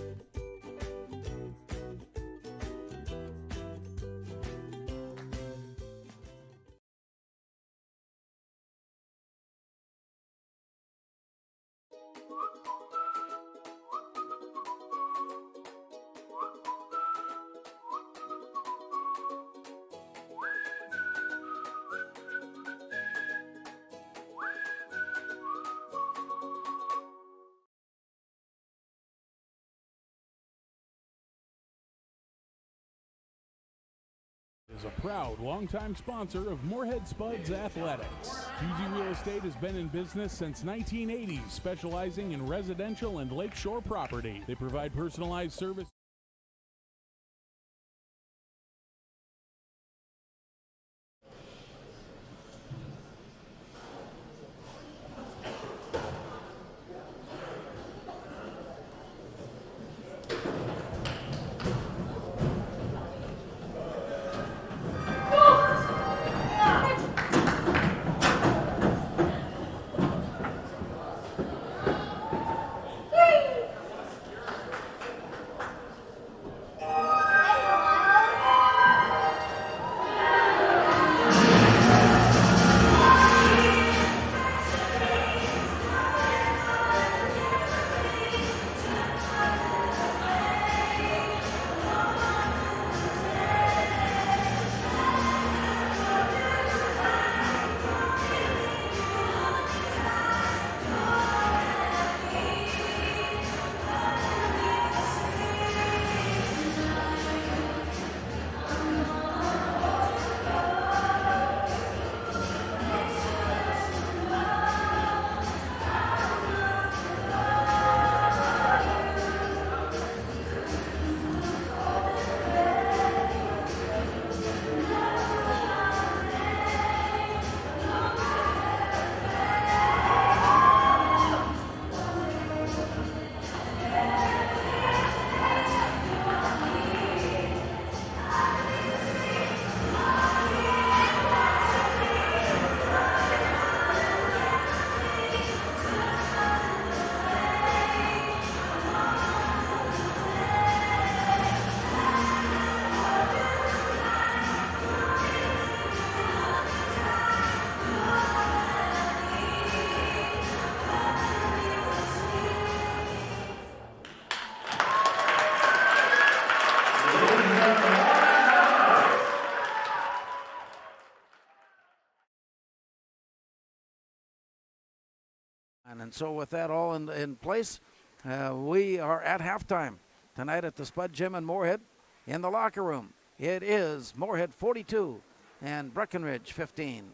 Is a proud longtime sponsor of Moorhead Spuds Athletics. QZ Real Estate has been in business since 1980, specializing in residential and lakeshore property. They provide personalized service. on. And so with that all in place, we are at halftime tonight at the Spud Gym in Moorhead. In the locker room, it is Moorhead 42 and Breckenridge 15.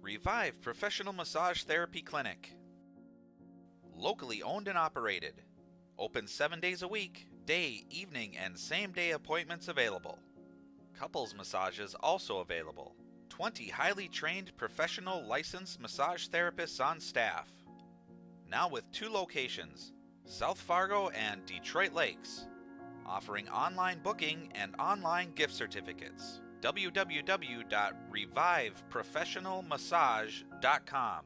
Revive Professional Massage Therapy Clinic. Locally owned and operated. Open 7 days a week, day, evening, and same-day appointments available. Couples massages also available. 20 highly trained professional licensed massage therapists on staff. Now with 2 locations, South Fargo and Detroit Lakes. Offering online booking and online gift certificates. www.reviveprofessionalmassage.com.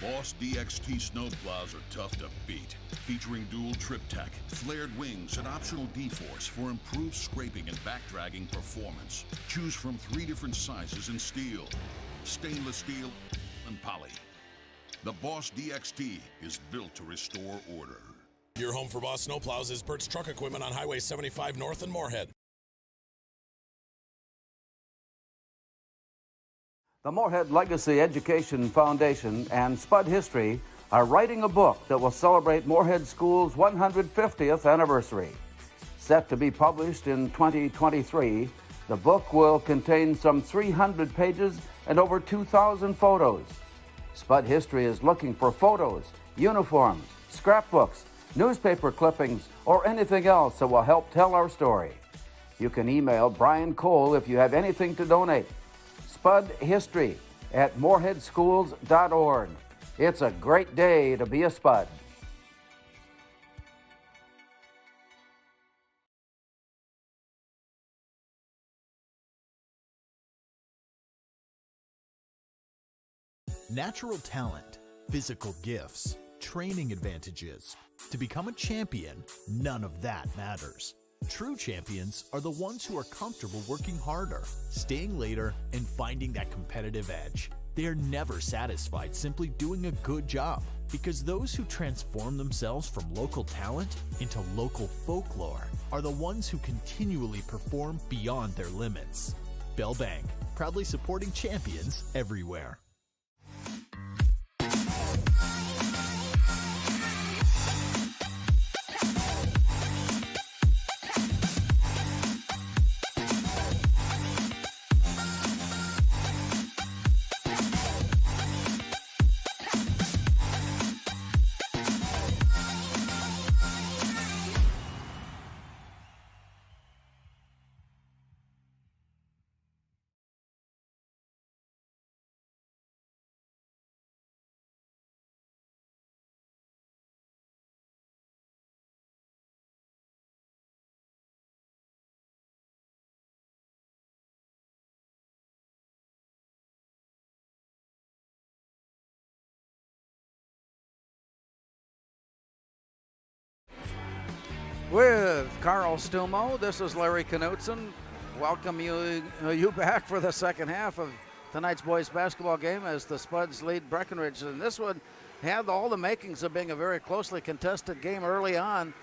Boss DXT snowplows are tough to beat. Featuring dual trip tech, flared wings, and optional D-force for improved scraping and backdragging performance. Choose from 3 different sizes in steel, stainless steel, and poly. The Boss DXT is built to restore order. Your home for Boss snowplows is Bert's Truck Equipment on Highway 75 North in Moorhead. The Moorhead Legacy Education Foundation and Spud History are writing a book that will celebrate Moorhead School's 150th anniversary. Set to be published in 2023, the book will contain some 300 pages and over 2,000 photos. Spud History is looking for photos, uniforms, scrapbooks, newspaper clippings, or anything else that will help tell our story. You can email Brian Cole if you have anything to donate. Spud History at moorheadschools.org. It's a great day to be a Spud. Natural talent, physical gifts, training advantages. To become a champion, none of that matters. True champions are the ones who are comfortable working harder, staying later, and finding that competitive edge. They are never satisfied simply doing a good job, because those who transform themselves from local talent into local folklore are the ones who continually perform beyond their limits. Bell Bank, proudly supporting champions everywhere. With Carl Stumo, this is Larry Knutson. Welcome you back for the second half of tonight's boys basketball game as the Spuds lead Breckenridge. And this one had all the makings of being a very closely contested game early on,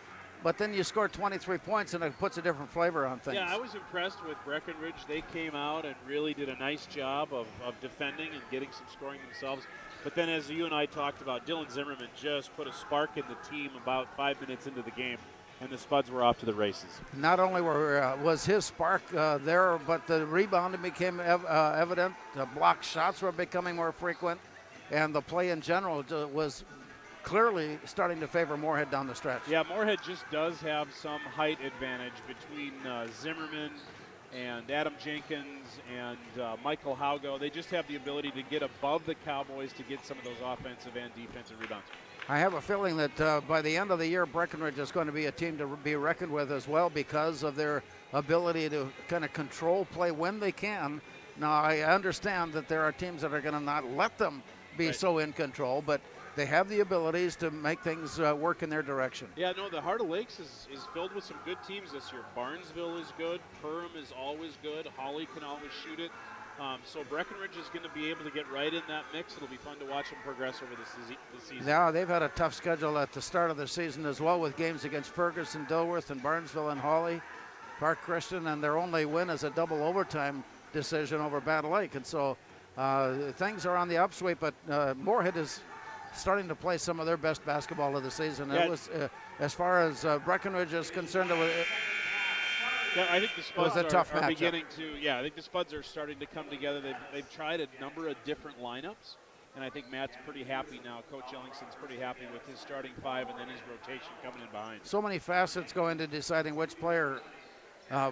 but then you score 23 points and it puts a different flavor on things. Yeah, I was impressed with Breckenridge. They came out and really did a nice job of defending and getting some scoring themselves. But then as you and I talked about, Dylan Zimmerman just put a spark in the team about 5 minutes into the game, and the Spuds were off to the races. Not only was his spark there, but the rebounding became evident. The block shots were becoming more frequent, and the play in general was clearly starting to favor Moorhead down the stretch. Yeah, Moorhead just does have some height advantage between Zimmerman and Adam Jenkins and Michael Haugo. They just have the ability to get above the Cowboys to get some of those offensive and defensive rebounds. I have a feeling that by the end of the year, Breckenridge is going to be a team to be reckoned with as well because of their ability to kind of control play when they can. Now, I understand that there are teams that are going to not let them be so in control, but they have the abilities to make things work in their direction. Yeah, no, the Heart of Lakes is filled with some good teams this year. Barnesville is good. Perham is always good. Hawley can always shoot it. So Breckenridge is going to be able to get right in that mix. It'll be fun to watch them progress over the season. Yeah, they've had a tough schedule at the start of the season as well, with games against Ferguson, Dilworth, and Barnesville and Hawley, Park Christian, and their only win is a double overtime decision over Battle Lake. And so things are on the upsweep, but Moorhead is starting to play some of their best basketball of the season. Yeah. It was, as far as Breckenridge is concerned, Yeah, I think the Spuds are beginning to. Yeah, I think the Spuds are starting to come together. They've tried a number of different lineups, and I think Matt's pretty happy now. Coach Ellingson's pretty happy with his starting five and then his rotation coming in behind. So many facets go into deciding which player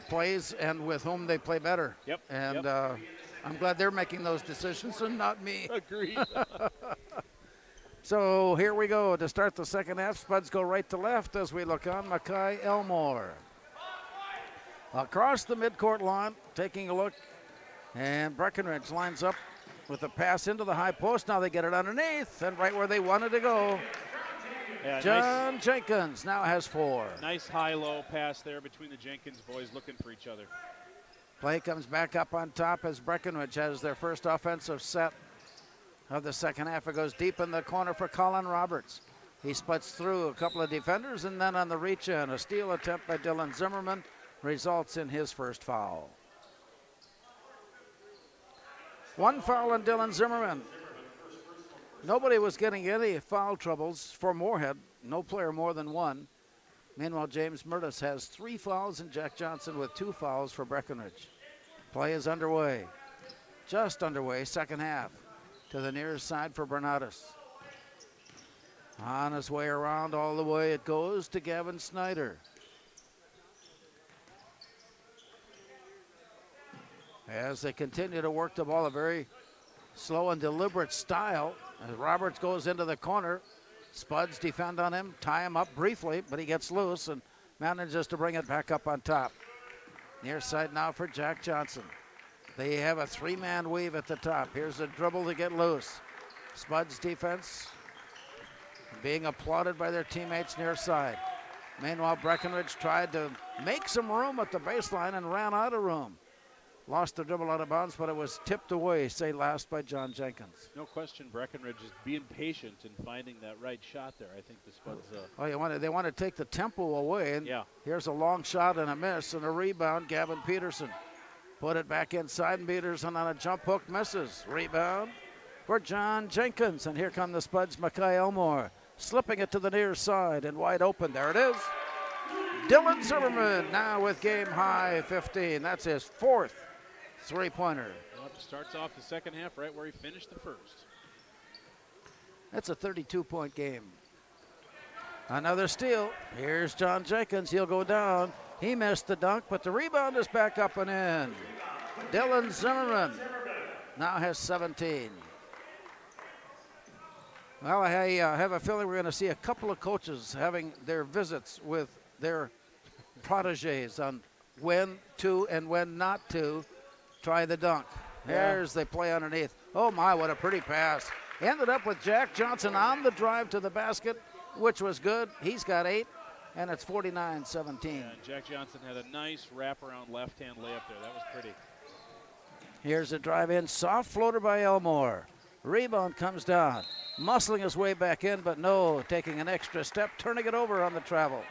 plays and with whom they play better. Yep. And I'm glad they're making those decisions and not me. Agreed. So here we go to start the second half. Spuds go right to left as we look on Mackay Elmore. Across the midcourt line, taking a look, and Breckenridge lines up with a pass into the high post. Now they get it underneath and right where they wanted to go. Yeah, John Jenkins now has 4. Nice high-low pass there between the Jenkins boys looking for each other. Play comes back up on top as Breckenridge has their first offensive set of the second half. It goes deep in the corner for Colin Roberts. He sputs through a couple of defenders, and then on the reach in, a steal attempt by Dylan Zimmerman results in his first foul. One foul on Dylan Zimmerman. Nobody was getting any foul troubles for Moorhead. No player more than one. Meanwhile, James Murtis has 3 fouls and Jack Johnson with 2 fouls for Breckenridge. Play is underway. Just underway, second half. to the near side for Bernatus. On his way around, all the way it goes to Gavin Snyder. As they continue to work the ball, a very slow and deliberate style. As Roberts goes into the corner, Spuds defend on him, tie him up briefly, but he gets loose and manages to bring it back up on top. Near side now for Jack Johnson. They have a three-man weave at the top. Here's a dribble to get loose. Spuds defense being applauded by their teammates near side. Meanwhile, Breckenridge tried to make some room at the baseline and ran out of room. Lost the dribble out of bounds, but it was tipped away, say last, by John Jenkins. No question, Breckenridge is being patient in finding that right shot there. I think the Spuds. They want to take the tempo away, and yeah. Here's a long shot and a miss, and a rebound. Gavin Peterson put it back inside, and Peterson on a jump hook misses. Rebound for John Jenkins, and here come the Spuds. Mackay Elmore slipping it to the near side and wide open. There it is. Dylan Zimmerman now with game high 15. That's his fourth three-pointer. Well, starts off the second half right where he finished the first. That's a 32-point game. Another steal. Here's John Jenkins. He'll go down. He missed the dunk, but the rebound is back up and in. Dylan Zimmerman now has 17. Well, I have a feeling we're going to see a couple of coaches having their visits with their proteges on when to and when not to try the dunk. There's the play underneath. Oh my, what a pretty pass. Ended up with Jack Johnson on the drive to the basket, which was good. He's got 8, and it's 49-17. Yeah, and Jack Johnson had a nice wraparound left-hand layup there. That was pretty. Here's a drive in, soft floater by Elmore. Rebound comes down, muscling his way back in, but no, taking an extra step, turning it over on the travel.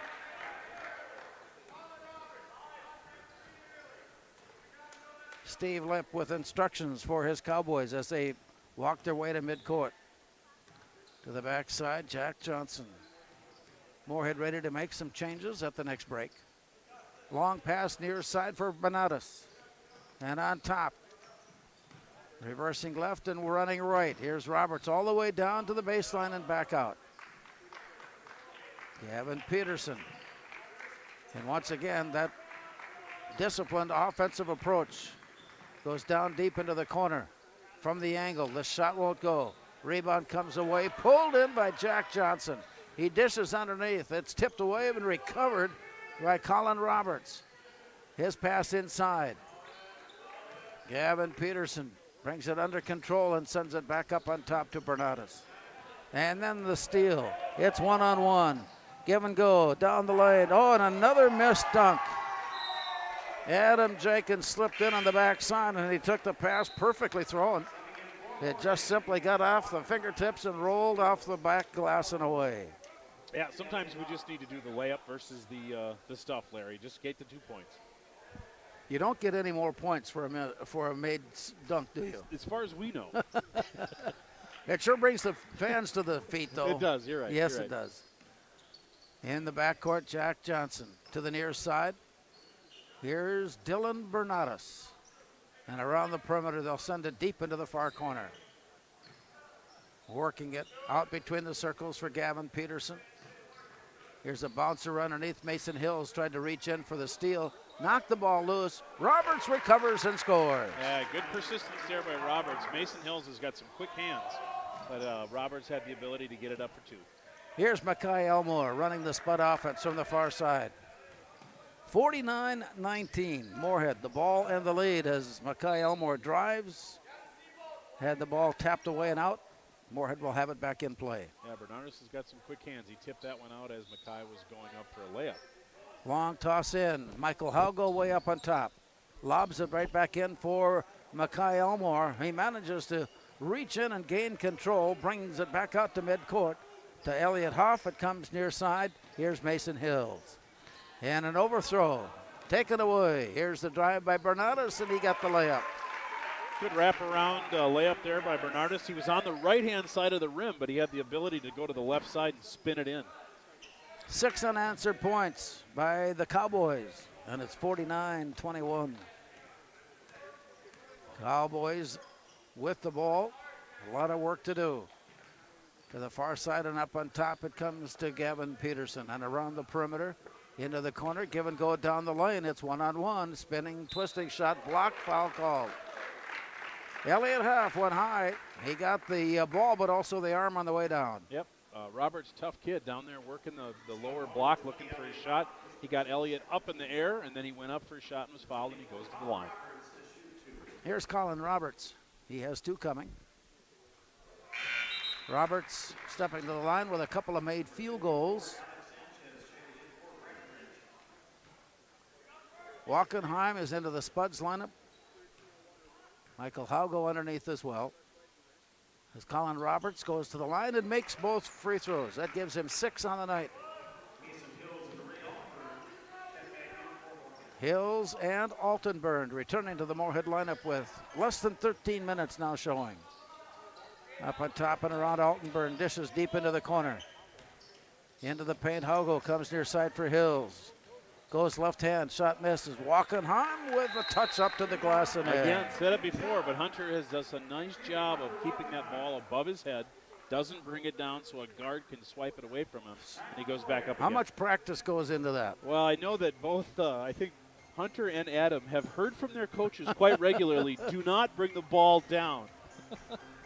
Steve Limp with instructions for his Cowboys as they walk their way to midcourt. To the backside, Jack Johnson. Moorhead ready to make some changes at the next break. Long pass near side for Bernatus. And on top, reversing left and running right. Here's Roberts all the way down to the baseline and back out. Gavin Peterson. And once again, that disciplined offensive approach goes down deep into the corner from the angle. The shot won't go. Rebound comes away, pulled in by Jack Johnson. He dishes underneath. It's tipped away and recovered by Colin Roberts. His pass inside. Gavin Peterson brings it under control and sends it back up on top to Bernatus. And then the steal. It's one-on-one. Give and go down the lane. Oh, and another missed dunk. Adam Jenkins slipped in on the backside, and he took the pass perfectly thrown. It just simply got off the fingertips and rolled off the back glass and away. Yeah, sometimes we just need to do the layup versus the stuff, Larry. Just get the 2 points. You don't get any more points for a made dunk, do you? As far as we know. It sure brings the fans to the feet, though. It does, you're right. Yes, you're right. It does. In the backcourt, Jack Johnson to the near side. Here's Dylan Bernatus. And around the perimeter, they'll send it deep into the far corner. Working it out between the circles for Gavin Peterson. Here's a bouncer underneath. Mason Hills tried to reach in for the steal. Knocked the ball loose. Roberts recovers and scores. Yeah, good persistence there by Roberts. Mason Hills has got some quick hands, but Roberts had the ability to get it up for 2. Here's Mackay Elmore running the Spud offense from the far side. 49-19, Moorhead, the ball and the lead as Mackay Elmore drives. Had the ball tapped away and out. Moorhead will have it back in play. Yeah, Bernardus has got some quick hands. He tipped that one out as Mackay was going up for a layup. Long toss in. Michael Haugo way up on top. Lobs it right back in for Mackay Elmore. He manages to reach in and gain control, brings it back out to midcourt. To Elliott Hoff, it comes near side. Here's Mason Hills. And an overthrow, taken away. Here's the drive by Bernatus, and he got the layup. Good wraparound layup there by Bernardus. He was on the right-hand side of the rim, but he had the ability to go to the left side and spin it in. 6 unanswered points by the Cowboys, and it's 49-21. Cowboys with the ball. A lot of work to do. To the far side and up on top it comes to Gavin Peterson. And around the perimeter, into the corner, give and go down the lane. It's one-on-one, spinning, twisting shot, blocked, foul called. Elliott Huff went high. He got the ball, but also the arm on the way down. Yep. Roberts, tough kid down there working the lower block, looking for his shot. He got Elliott up in the air, and then he went up for a shot and was fouled, and he goes to the line. Here's Colin Roberts. He has two coming. Roberts stepping to the line with a couple of made field goals. Wachenheim is into the Spuds lineup. Michael Haugo underneath as well. As Colin Roberts goes to the line and makes both free throws. That gives him 6 on the night. Hills and Altenburn returning to the Moorhead lineup with less than 13 minutes now showing. Up on top and around Altenburn, dishes deep into the corner. Into the paint, Haugo comes near side for Hills. Goes left hand, shot misses. Wachenheim with a touch up to the glass and in. Again, said it before, but Hunter does a nice job of keeping that ball above his head. Doesn't bring it down so a guard can swipe it away from him. And he goes back up How again. much practice goes into that? Well, I know that both, I think Hunter and Adam have heard from their coaches quite regularly, do not bring the ball down.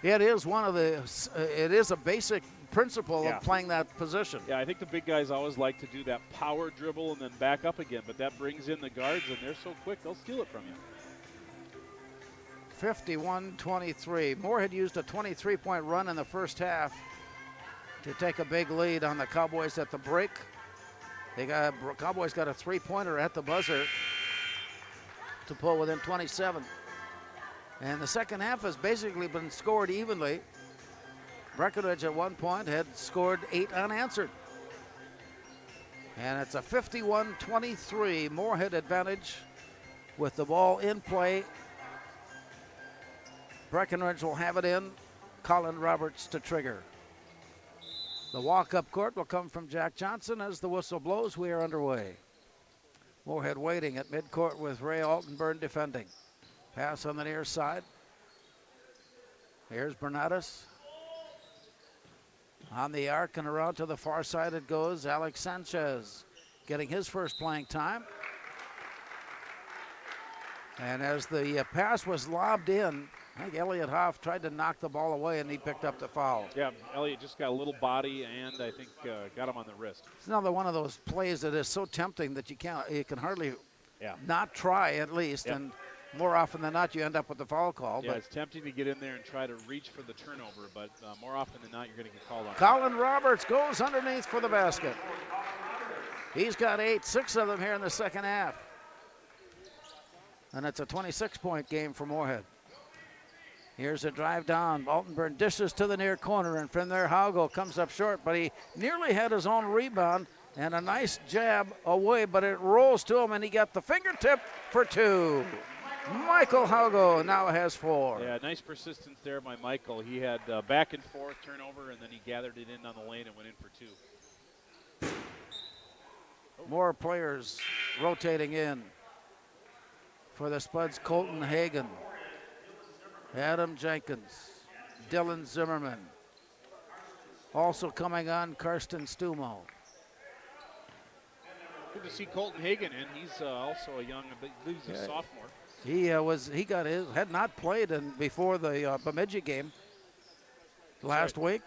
It is one of the, it is a basic principle of playing that position. Yeah, I think the big guys always like to do that power dribble and then back up again, but that brings in the guards, and they're so quick, they'll steal it from you. 51-23. Moorhead used a 23-point run in the first half to take a big lead on the Cowboys at the break. Cowboys got a three-pointer at the buzzer to pull within 27. And the second half has basically been scored evenly. Breckenridge at one point had scored 8 unanswered. And it's a 51-23 Moorhead advantage with the ball in play. Breckenridge will have it in. Colin Roberts to trigger. The walk-up court will come from Jack Johnson as the whistle blows. We are underway. Moorhead waiting at midcourt with Ray Altenburn defending. Pass on the near side. Here's Bernatus. On the arc and around to the far side it goes. Alex Sanchez getting his first playing time. And as the pass was lobbed in, I think Elliott Hoff tried to knock the ball away and he picked up the foul. Yeah, Elliott just got a little body and I think got him on the wrist. It's another one of those plays that is so tempting that you can hardly not try at least. Yep. And more often than not, you end up with the foul call. Yeah, but it's tempting to get in there and try to reach for the turnover, but more often than not, you're going to get called on. Colin Roberts goes underneath for the basket. He's got 8, 6 of them here in the second half. And it's a 26-point game for Moorhead. Here's a drive down. Altenburn dishes to the near corner, and from there, Haugo comes up short, but he nearly had his own rebound and a nice jab away, but it rolls to him, and he got the fingertip for 2. Michael Haugo now has 4. Yeah, nice persistence there by Michael. He had back and forth turnover, and then he gathered it in on the lane and went in for 2. More players rotating in for the Spuds. Colton Hagan, Adam Jenkins, Dylan Zimmerman. Also coming on, Karsten Stumo. Good to see Colton Hagan in. He's also a young, I believe he's a sophomore. He had not played before the Bemidji game last week.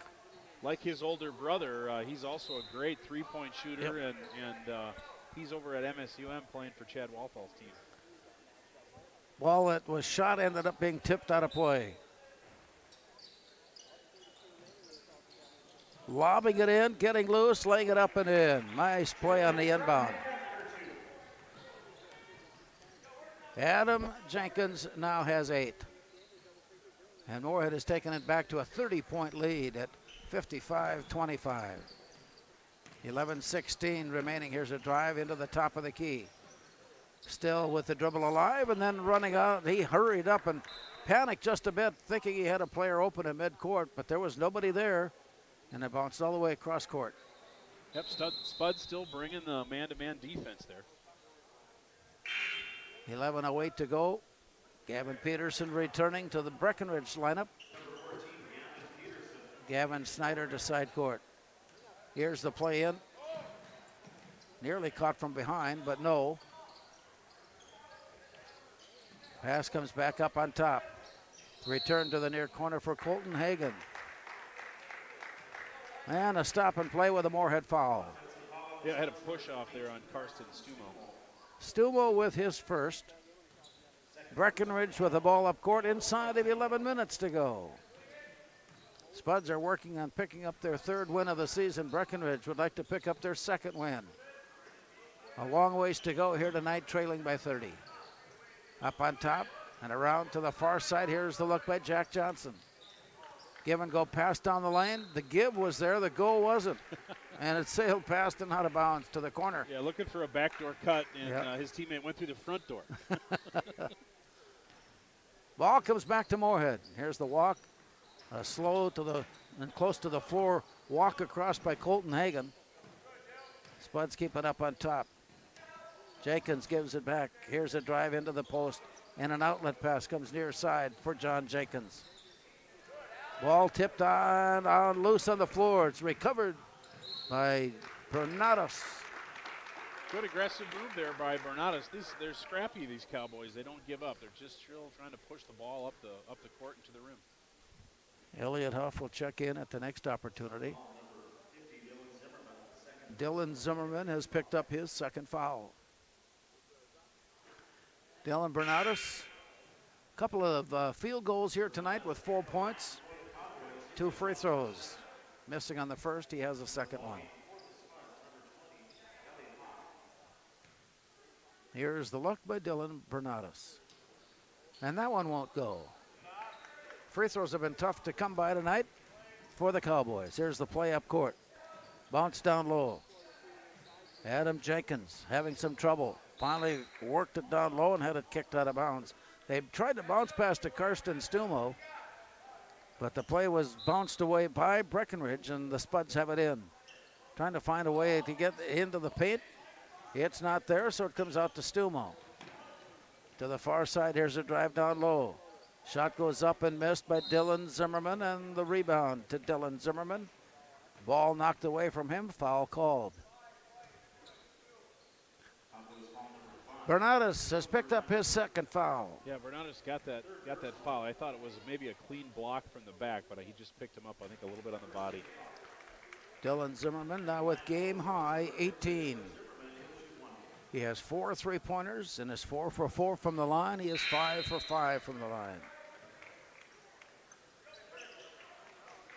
Like his older brother, he's also a great three-point shooter, and he's over at MSUM playing for Chad Walthall's team. Ball that was shot ended up being tipped out of play. Lobbing it in, getting loose, laying it up and in. Nice play on the inbound. Adam Jenkins now has 8. And Moorhead has taken it back to a 30-point lead at 55-25. 11-16 remaining. Here's a drive into the top of the key. Still with the dribble alive and then running out. He hurried up and panicked just a bit, thinking he had a player open at midcourt, but there was nobody there, and it bounced all the way across court. Yep, Spud still bringing the man-to-man defense there. 11:08 to go. Gavin Peterson returning to the Breckenridge lineup. Gavin Snyder to side court. Here's the play in. Nearly caught from behind, but no. Pass comes back up on top. Return to the near corner for Colton Hagan. And a stop and play with a Moorhead foul. Yeah, I had a push off there on Karsten Stumo. Stumo with his first. Breckenridge with the ball up court inside of 11 minutes to go. Spuds are working on picking up their third win of the season. Breckenridge would like to pick up their second win. A long ways to go here tonight, trailing by 30. Up on top and around to the far side. Here's the look by Jack Johnson. Give and go pass down the lane. The give was there, the go wasn't. And it sailed past and out of bounds to the corner. Yeah, looking for a backdoor cut, and his teammate went through the front door. Ball comes back to Moorhead. Here's the walk. A slow to the and close to the floor walk across by Colton Hagan. Spuds keep it up on top. Jenkins gives it back. Here's a drive into the post, and an outlet pass comes near side for John Jenkins. Ball tipped on loose on the floor. It's recovered by Bernados. Good aggressive move there by Bernados. They're scrappy, these Cowboys. They don't give up. They're just still trying to push the ball up the court into the rim. Elliot Huff will check in at the next opportunity. Dylan Zimmerman has picked up his second foul. Dylan Bernados, a couple of field goals here tonight with 4 points. 2 free throws. Missing on the first, he has a second one. Here's the look by Dylan Bernados. And that one won't go. Free throws have been tough to come by tonight for the Cowboys. Here's the play up court. Bounce down low. Adam Jenkins having some trouble. Finally worked it down low and had it kicked out of bounds. They tried to bounce pass to Karsten Stumo, but the play was bounced away by Breckenridge, and the Spuds have it in. Trying to find a way to get into the paint. It's not there, so it comes out to Stumo. To the far side, here's a drive down low. Shot goes up and missed by Dylan Zimmerman, and the rebound to Dylan Zimmerman. Ball knocked away from him, foul called. Bernados has picked up his second foul. Yeah, Bernados got that foul. I thought it was maybe a clean block from the back, but he just picked him up, I think, a little bit on the body. Dylan Zimmerman now with game high 18. He has 4 3-pointers and is 4 for 4 from the line. He is 5 for 5 from the line.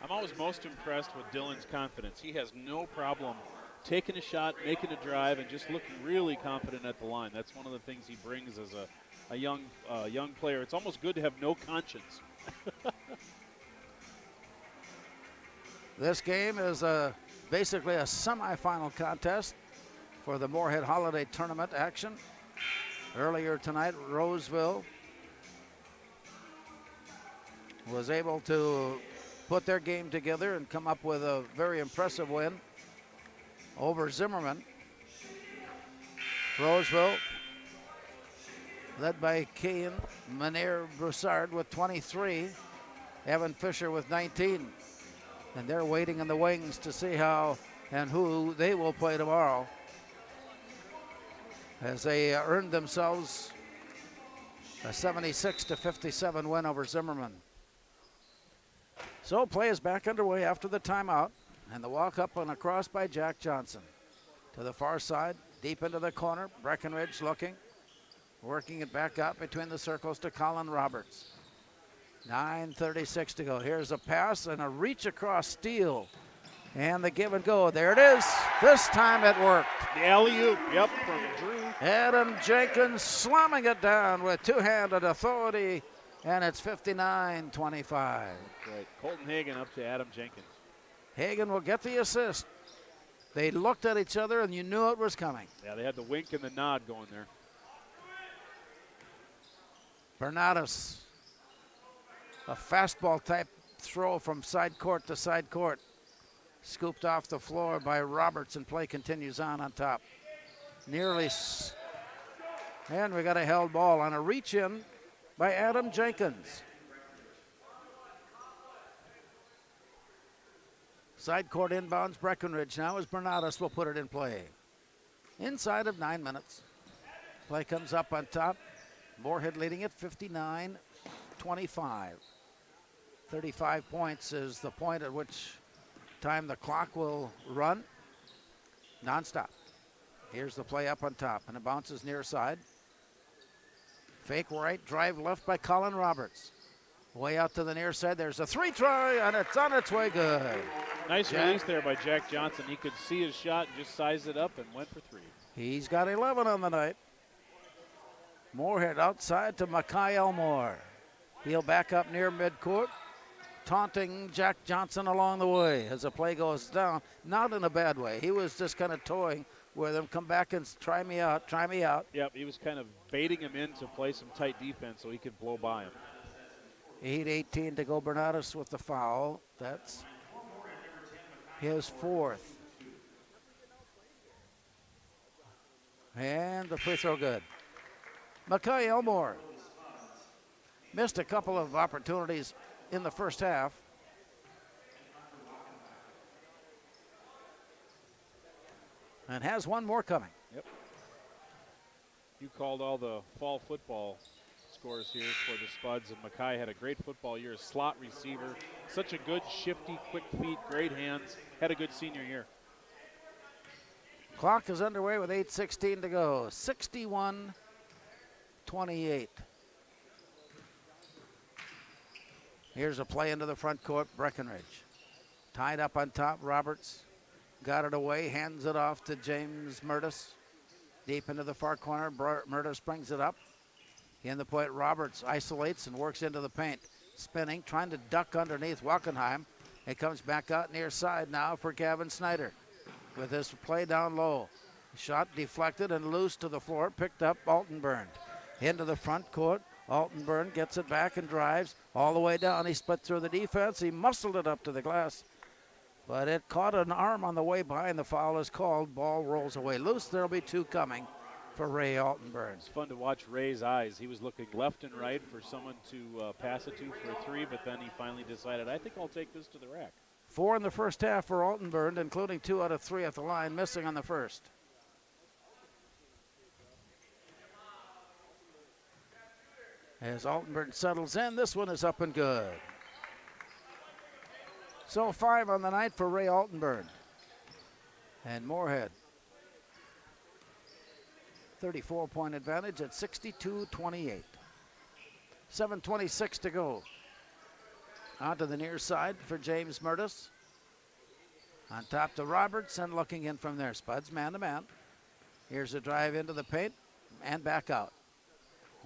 I'm always most impressed with Dylan's confidence. He has no problem taking a shot, making a drive, and just looking really confident at the line. That's one of the things he brings as a young player. It's almost good to have no conscience. This game is basically a semifinal contest for the Moorhead Holiday Tournament action. Earlier tonight, Roseville was able to put their game together and come up with a very impressive win over Zimmerman. Roseville, led by Kane Manier Broussard with 23, Evan Fisher with 19. And they're waiting in the wings to see how and who they will play tomorrow, as they earned themselves a 76-57 win over Zimmerman. So play is back underway after the timeout, and the walk up and across by Jack Johnson. To the far side, deep into the corner, Breckenridge looking, working it back out between the circles to Colin Roberts. 9:36 to go. Here's a pass and a reach across steal. And the give and go. There it is. This time it worked. The alley-oop, yep, from Drew. Adam Jenkins slamming it down with two-handed authority, and it's 59-25. Right. Colton Hagan up to Adam Jenkins. Hagan will get the assist. They looked at each other, and you knew it was coming. Yeah, they had the wink and the nod going there. Bernados, a fastball type throw from side court to side court. Scooped off the floor by Roberts, and play continues on top. And we got a held ball on a reach in by Adam Jenkins. Side court inbounds Breckenridge now as Bernatus will put it in play. Inside of 9 minutes. Play comes up on top. Moorhead leading it 59-25. 35 points is the point at which time the clock will run nonstop. Here's the play up on top, and it bounces near side. Fake right, drive left by Colin Roberts. Way out to the near side, there's a three try, and it's on its way good. Nice release there by Jack Johnson. He could see his shot and just sized it up and went for three. He's got 11 on the night. Moorhead outside to Mackay Elmore. He'll back up near midcourt, taunting Jack Johnson along the way as the play goes down. Not in a bad way. He was just kind of toying with him. Come back and try me out, try me out. Yep, he was kind of baiting him in to play some tight defense so he could blow by him. 8:18 to go. Bernatus with the foul. That's his fourth. And the free throw good. Mackay Elmore missed a couple of opportunities in the first half. And has one more coming. Yep. You called all the fall football scores here for the Spuds, and Mackay had a great football year. Slot receiver, such a good, shifty, quick feet, great hands. Had a good senior year. Clock is underway with 8:16 to go. 61-28. Here's a play into the front court. Breckenridge tied up on top. Roberts got it away, hands it off to James Murtis. Deep into the far corner. Murtis brings it up. In the point, Roberts isolates and works into the paint. Spinning, trying to duck underneath Wackenheim. It comes back out near side now for Gavin Snyder. With his play down low. Shot deflected and loose to the floor. Picked up Altenburn. Into the front court. Altenburn gets it back and drives all the way down. He split through the defense. He muscled it up to the glass. But it caught an arm on the way by, and the foul is called. Ball rolls away loose. There'll be two coming for Ray Altenburn. It's fun to watch Ray's eyes. He was looking left and right for someone to pass it to for a three, but then he finally decided, I think I'll take this to the rack. 4 in the first half for Altenburn, including 2 out of 3 at the line, missing on the first. As Altenburn settles in, this one is up and good. So 5 on the night for Ray Altenburn. And Moorhead, 34-point advantage at 62-28. 7:26 to go. Onto the near side for James Murtis. On top to Roberts and looking in from there. Spuds man to man. Here's a drive into the paint and back out.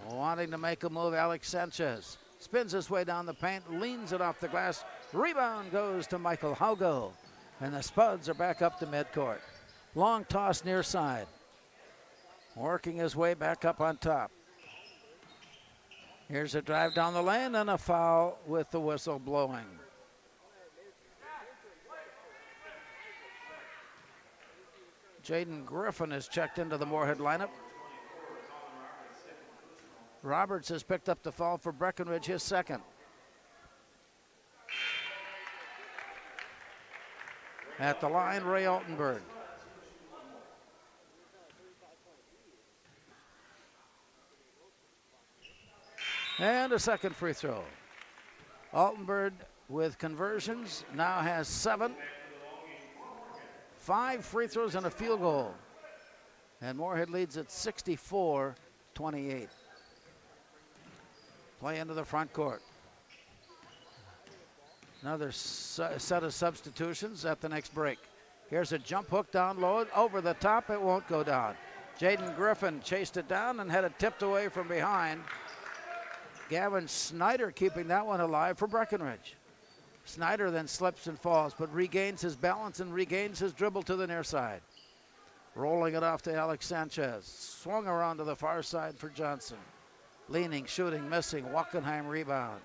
Wanting to make a move, Alex Sanchez. Spins his way down the paint, leans it off the glass. Rebound goes to Michael Haugo. And the Spuds are back up to midcourt. Long toss near side. Working his way back up on top. Here's a drive down the lane and a foul with the whistle blowing. Jaden Griffin is checked into the Moorhead lineup. Roberts has picked up the foul for Breckenridge, his second. At the line, Ray Altenburn. And a second free throw. Altenburn with conversions now has 7. 5 free throws and a field goal. And Moorhead leads at 64-28. Play into the front court. Another set of substitutions at the next break. Here's a jump hook down low. Over the top, it won't go down. Jaden Griffin chased it down and had it tipped away from behind. Gavin Snyder keeping that one alive for Breckenridge. Snyder then slips and falls, but regains his balance and regains his dribble to the near side. Rolling it off to Alex Sanchez. Swung around to the far side for Johnson. Leaning, shooting, missing. Wackenheim rebound.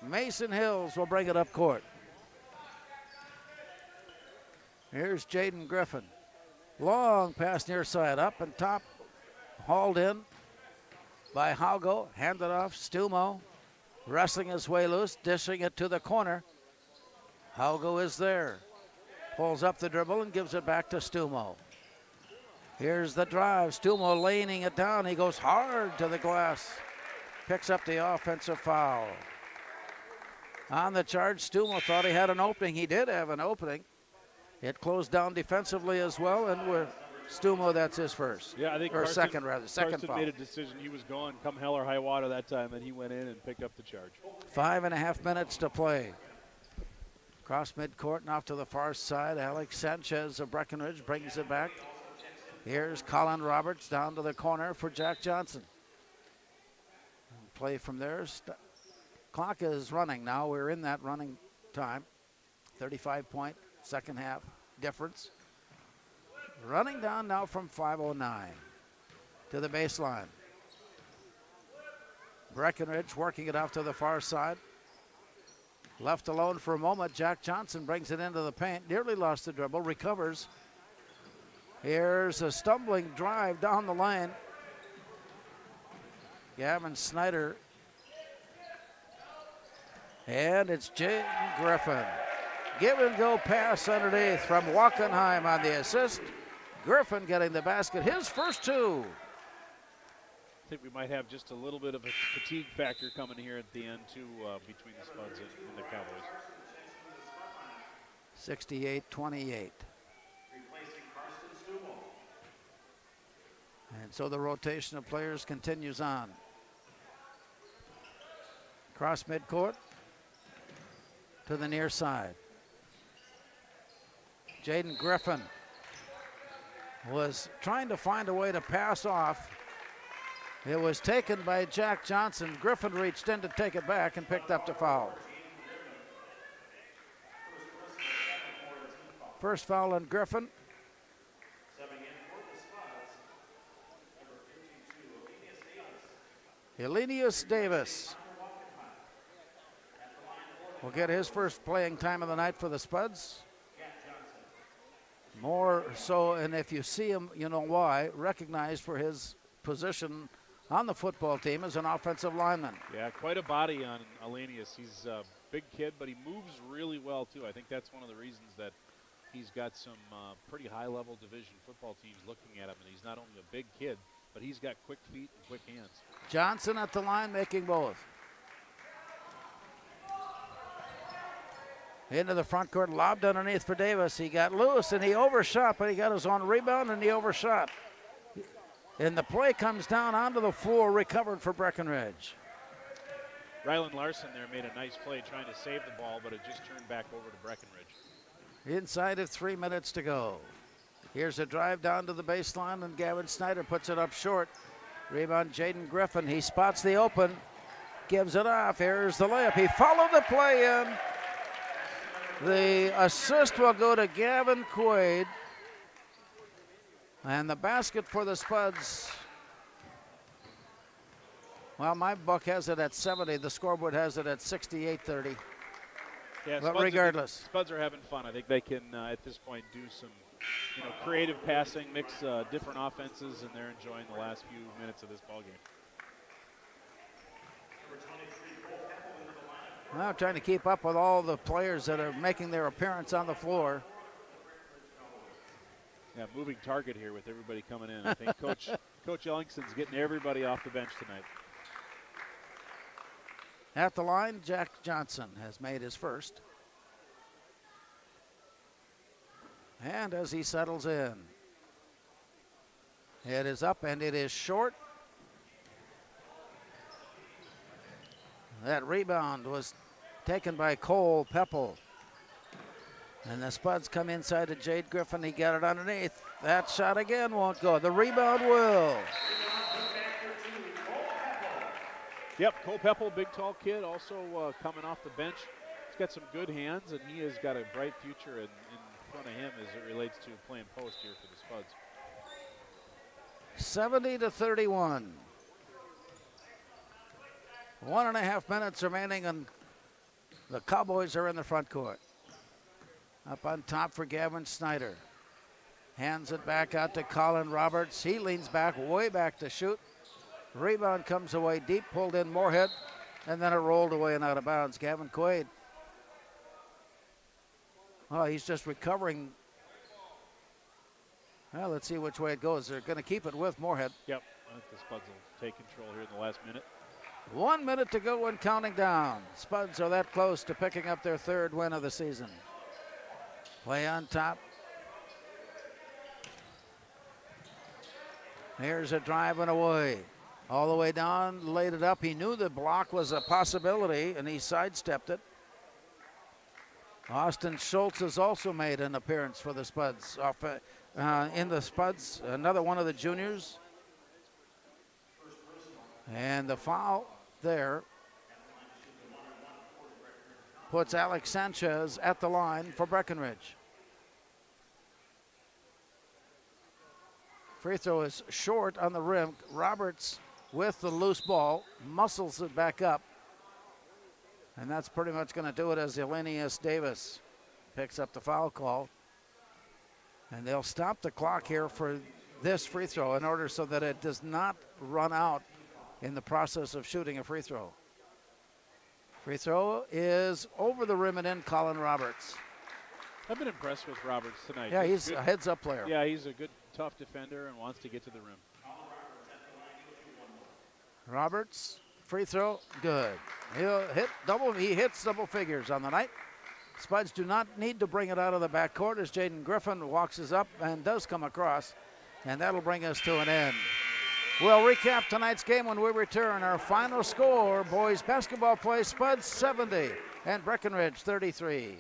Mason Hills will bring it up court. Here's Jaden Griffin. Long pass near side, up and top. Hauled in by Haugo. Handed off, Stumo. Wrestling his way loose, dishing it to the corner. Haugo is there. Pulls up the dribble and gives it back to Stumo. Here's the drive. Stumo laning it down. He goes hard to the glass. Picks up the offensive foul. On the charge, Stumo thought he had an opening. He did have an opening. It closed down defensively as well, and with Stumo, that's his first. Yeah, I think or second Carson foul. made a decision. He was going come hell or high water that time, and he went in and picked up the charge. 5.5 minutes to play. Cross midcourt and off to the far side. Alex Sanchez of Breckenridge brings it back. Here's Colin Roberts down to the corner for Jack Johnson. Play from there. Clock is running now. We're in that running time. 35-point second half difference. Running down now from 5:09 to the baseline. Breckenridge working it off to the far side. Left alone for a moment. Jack Johnson brings it into the paint. Nearly lost the dribble. Recovers. Here's a stumbling drive down the lane. Gavin Snyder. And it's Jaden Griffin. Give and go pass underneath from Wackenheim on the assist. Griffin getting the basket, his first two. I think we might have just a little bit of a fatigue factor coming here at the end, too, between the Spuds and the Cowboys. 68-28. And so the rotation of players continues on. Cross midcourt to the near side. Jaden Griffin was trying to find a way to pass off. It was taken by Jack Johnson. Griffin reached in to take it back and picked up the foul. First foul on Griffin. Elenius Davis will get his first playing time of the night for the Spuds. More so, and if you see him, you know why, recognized for his position on the football team as an offensive lineman. Yeah, quite a body on Elenius. He's a big kid, but he moves really well, too. I think that's one of the reasons that he's got some pretty high-level division football teams looking at him. And he's not only a big kid, but he's got quick feet and quick hands. Johnson at the line making both. Into the front court, lobbed underneath for Davis. He got loose and he overshot, but he got his own rebound and he overshot. And the play comes down onto the floor, recovered for Breckenridge. Rylan Larson there made a nice play trying to save the ball, but it just turned back over to Breckenridge. Inside of 3 minutes to go. Here's a drive down to the baseline, and Gavin Snyder puts it up short. Rebound, Jaden Griffin. He spots the open, gives it off. Here's the layup. He followed the play in. The assist will go to Gavin Quaid. And the basket for the Spuds. Well, my book has it at 70. The scoreboard has it at 68-30. Yeah, but regardless. Spuds are having fun. I think they can, at this point, do some creative passing, mix different offenses, and they're enjoying the last few minutes of this ballgame. Well, trying to keep up with all the players that are making their appearance on the floor. Yeah, moving target here with everybody coming in. I think Coach Ellingson's getting everybody off the bench tonight. At the line, Jack Johnson has made his first. And as he settles in, it is up and it is short. That rebound was taken by Cole Peppel. And the Spuds come inside to Jade Griffin. He got it underneath. That shot again won't go. The rebound will. Yep, Cole Peppel, big tall kid, also coming off the bench. He's got some good hands, and he has got a bright future in front of him as it relates to playing post here for the Spuds. 70-31. 1.5 minutes remaining, and the Cowboys are in the front court. Up on top for Gavin Snyder. Hands it back out to Colin Roberts. He leans back, way back to shoot. Rebound comes away deep, pulled in Moorhead, and then it rolled away and out of bounds. Gavin Quaid Oh, he's just recovering. Well, let's see which way it goes. They're going to keep it with Moorhead. Yep, I think the Spuds will take control here in the last minute. 1 minute to go and counting down. Spuds are that close to picking up their third win of the season. Play on top. Here's a drive and away. All the way down, laid it up. He knew the block was a possibility, and he sidestepped it. Austin Schultz has also made an appearance for the Spuds. In the Spuds, another one of the juniors. And the foul there puts Alex Sanchez at the line for Breckenridge. Free throw is short on the rim. Roberts with the loose ball, muscles it back up. And that's pretty much going to do it as Elenius Davis picks up the foul call. And they'll stop the clock here for this free throw in order so that it does not run out in the process of shooting a free throw. Free throw is over the rim and in. Colin Roberts. I've been impressed with Roberts tonight. Yeah, he's a heads-up player. Yeah, he's a good, tough defender and wants to get to the rim. Roberts, free throw, good. He hits double figures on the night. Spuds do not need to bring it out of the backcourt as Jaden Griffin walks up and does come across, and that'll bring us to an end. We'll recap tonight's game when we return. Our final score, boys basketball play, Spuds 70 and Breckenridge 33.